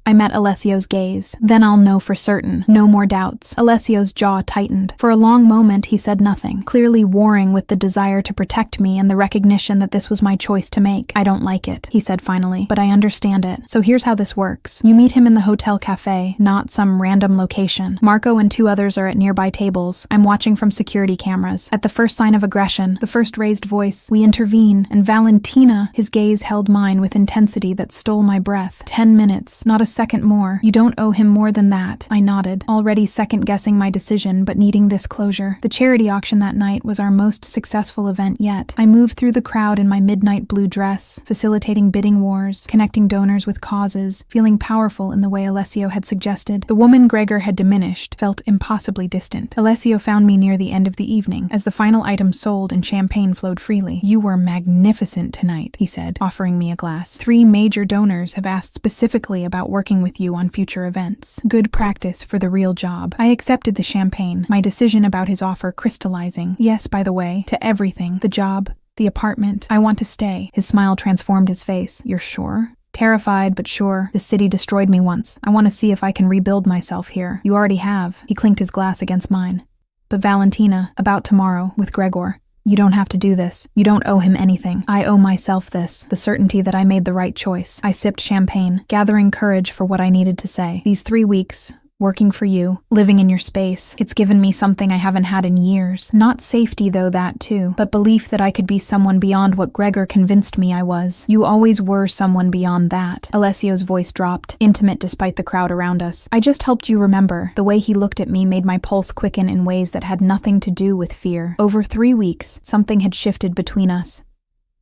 I met Alessio's gaze. Then I'll know for certain. No more doubts. Alessio's jaw tightened. For a long moment, he said nothing, clearly warring with the desire to protect me and the recognition that this was my choice to make. I don't like it, he said finally, but I understand it. So here's how this works. You meet him in the hotel cafe, not some random location. Marco and 2 others are at nearby tables. I'm watching from security cameras. At the first sign of aggression, the first raised voice, we intervene, and Valentina, his gaze held mine with intensity that stole my breath. 10 minutes, not a second more. You don't owe him more than that. I nodded, already second-guessing my decision but needing this closure. The charity auction that night was our most successful event yet. I moved through the crowd in my midnight blue dress, facilitating bidding wars, connecting donors with causes, feeling powerful in the way Alessio had suggested. The woman Gregor had diminished felt impossibly distant. Alessio found me near the end of the evening, as the final items sold and champagne flowed freely. You were magnificent tonight, he said, offering me a glass. 3 major donors have asked specifically about working with you on future events. Good practice for the real job. I accepted the champagne, my decision about his offer crystallizing. Yes, by the way, to everything. The job, the apartment. I want to stay. His smile transformed his face. You're sure? Terrified, but sure. The city destroyed me once. I want to see if I can rebuild myself here. You already have. He clinked his glass against mine. But Valentina, about tomorrow, with Gregor. You don't have to do this. You don't owe him anything. I owe myself this, the certainty that I made the right choice. I sipped champagne, gathering courage for what I needed to say. These 3 weeks, working for you, living in your space, it's given me something I haven't had in years. Not safety, though, that too, but belief that I could be someone beyond what Gregor convinced me I was. You always were someone beyond that. Alessio's voice dropped, intimate despite the crowd around us. I just helped you remember. The way he looked at me made my pulse quicken in ways that had nothing to do with fear. Over 3 weeks, something had shifted between us.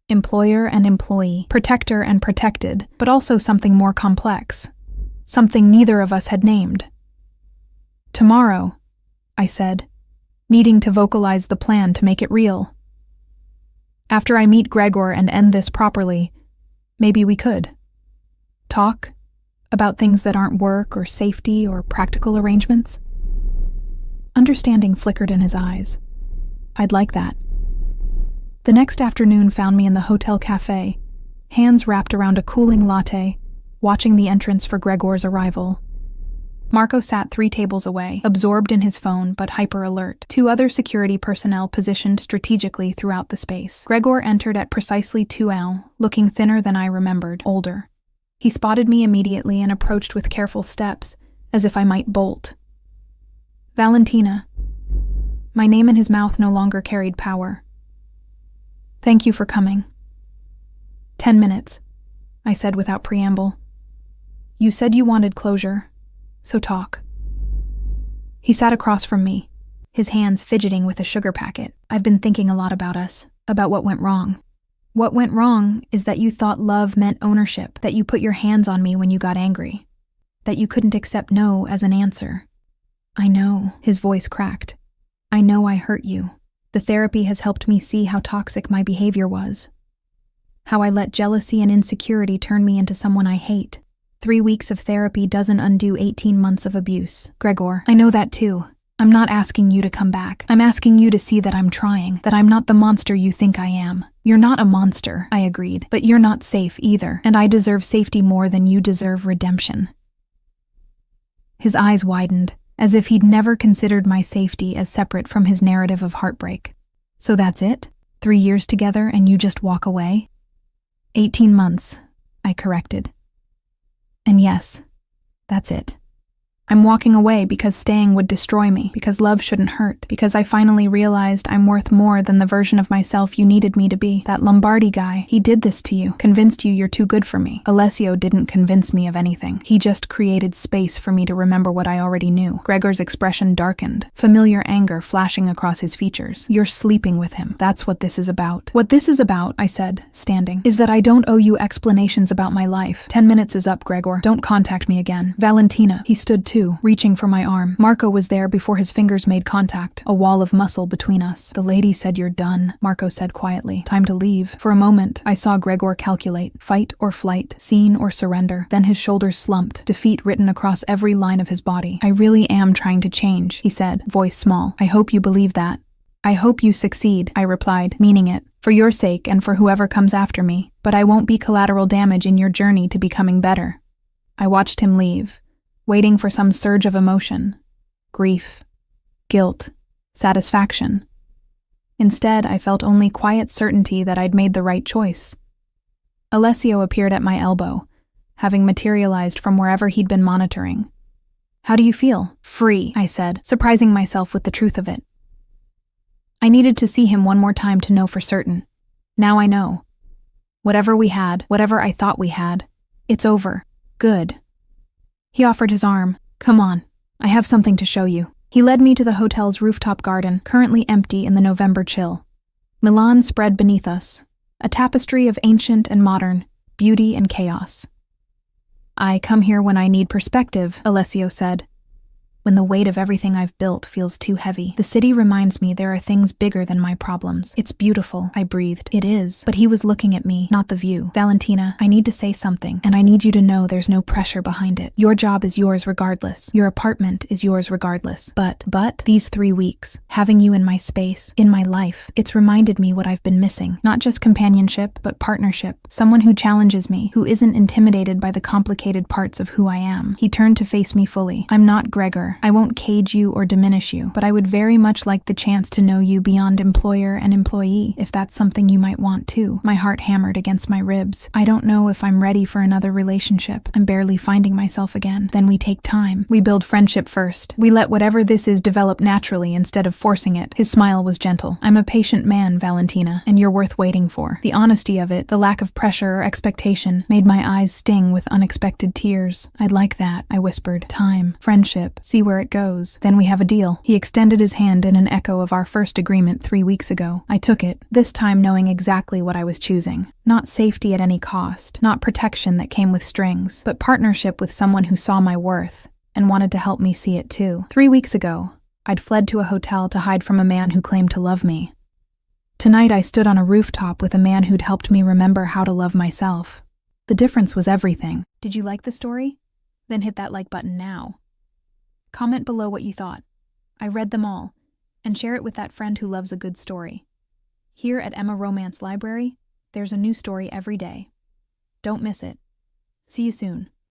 Employer and employee, protector and protected, but also something more complex. Something neither of us had named. Tomorrow, I said, needing to vocalize the plan to make it real. After I meet Gregor and end this properly, maybe we could. Talk about things that aren't work or safety or practical arrangements. Understanding flickered in his eyes. I'd like that. The next afternoon found me in the hotel cafe, hands wrapped around a cooling latte, watching the entrance for Gregor's arrival. Marco sat 3 tables away, absorbed in his phone but hyper-alert. 2 other security personnel positioned strategically throughout the space. Gregor entered at precisely 2 looking thinner than I remembered, older. He spotted me immediately and approached with careful steps, as if I might bolt. Valentina. My name in his mouth no longer carried power. Thank you for coming. 10 minutes, I said without preamble. You said you wanted closure, so talk. He sat across from me, his hands fidgeting with a sugar packet. I've been thinking a lot about us, about what went wrong. What went wrong is that you thought love meant ownership, that you put your hands on me when you got angry, that you couldn't accept no as an answer. I know, his voice cracked. I know I hurt you. The therapy has helped me see how toxic my behavior was. How I let jealousy and insecurity turn me into someone I hate. 3 weeks of therapy doesn't undo 18 months of abuse. Gregor, I know that too. I'm not asking you to come back. I'm asking you to see that I'm trying, that I'm not the monster you think I am. You're not a monster, I agreed, but you're not safe either, and I deserve safety more than you deserve redemption. His eyes widened, as if he'd never considered my safety as separate from his narrative of heartbreak. So that's it? 3 years together and you just walk away? 18 months, I corrected. And yes, that's it. I'm walking away because staying would destroy me, because love shouldn't hurt, because I finally realized I'm worth more than the version of myself you needed me to be. That Lombardi guy, he did this to you, convinced you you're too good for me. Alessio didn't convince me of anything. He just created space for me to remember what I already knew. Gregor's expression darkened, familiar anger flashing across his features. You're sleeping with him. That's what this is about. What this is about, I said, standing, is that I don't owe you explanations about my life. 10 minutes is up, Gregor. Don't contact me again. Valentina. He stood too, reaching for my arm. Marco was there before his fingers made contact, a wall of muscle between us. The lady said you're done, Marco said quietly. Time to leave. For a moment, I saw Gregor calculate, fight or flight, scene or surrender. Then his shoulders slumped, defeat written across every line of his body. I really am trying to change, he said, voice small. I hope you believe that. I hope you succeed, I replied, meaning it. For your sake and for whoever comes after me. But I won't be collateral damage in your journey to becoming better. I watched him leave, waiting for some surge of emotion, grief, guilt, satisfaction. Instead, I felt only quiet certainty that I'd made the right choice. Alessio appeared at my elbow, having materialized from wherever he'd been monitoring. How do you feel? Free, I said, surprising myself with the truth of it. I needed to see him one more time to know for certain. Now I know. Whatever we had, whatever I thought we had, it's over. Good. He offered his arm. Come on, I have something to show you. He led me to the hotel's rooftop garden, currently empty in the November chill. Milan spread beneath us, a tapestry of ancient and modern, beauty and chaos. I come here when I need perspective, Alessio said. When the weight of everything I've built feels too heavy. The city reminds me there are things bigger than my problems. It's beautiful, I breathed. It is. But he was looking at me, not the view. Valentina, I need to say something, and I need you to know there's no pressure behind it. Your job is yours regardless. Your apartment is yours regardless. But these 3 weeks, having you in my space, in my life, it's reminded me what I've been missing. Not just companionship, but partnership. Someone who challenges me, who isn't intimidated by the complicated parts of who I am. He turned to face me fully. I'm not Gregor. I won't cage you or diminish you, but I would very much like the chance to know you beyond employer and employee, if that's something you might want too. My heart hammered against my ribs. I don't know if I'm ready for another relationship. I'm barely finding myself again. Then we take time. We build friendship first. We let whatever this is develop naturally instead of forcing it. His smile was gentle. I'm a patient man, Valentina, and you're worth waiting for. The honesty of it, the lack of pressure or expectation, made my eyes sting with unexpected tears. I'd like that, I whispered. Time, friendship, see where it goes. Then we have a deal. He extended his hand in an echo of our first agreement 3 weeks ago. I took it, this time knowing exactly what I was choosing. Not safety at any cost, not protection that came with strings, but partnership with someone who saw my worth and wanted to help me see it too. 3 weeks ago, I'd fled to a hotel to hide from a man who claimed to love me. Tonight I stood on a rooftop with a man who'd helped me remember how to love myself. The difference was everything. Did you like the story? Then hit that like button now. Comment below what you thought. I read them all, and share it with that friend who loves a good story. Here at Emma Romance Library, there's a new story every day. Don't miss it. See you soon.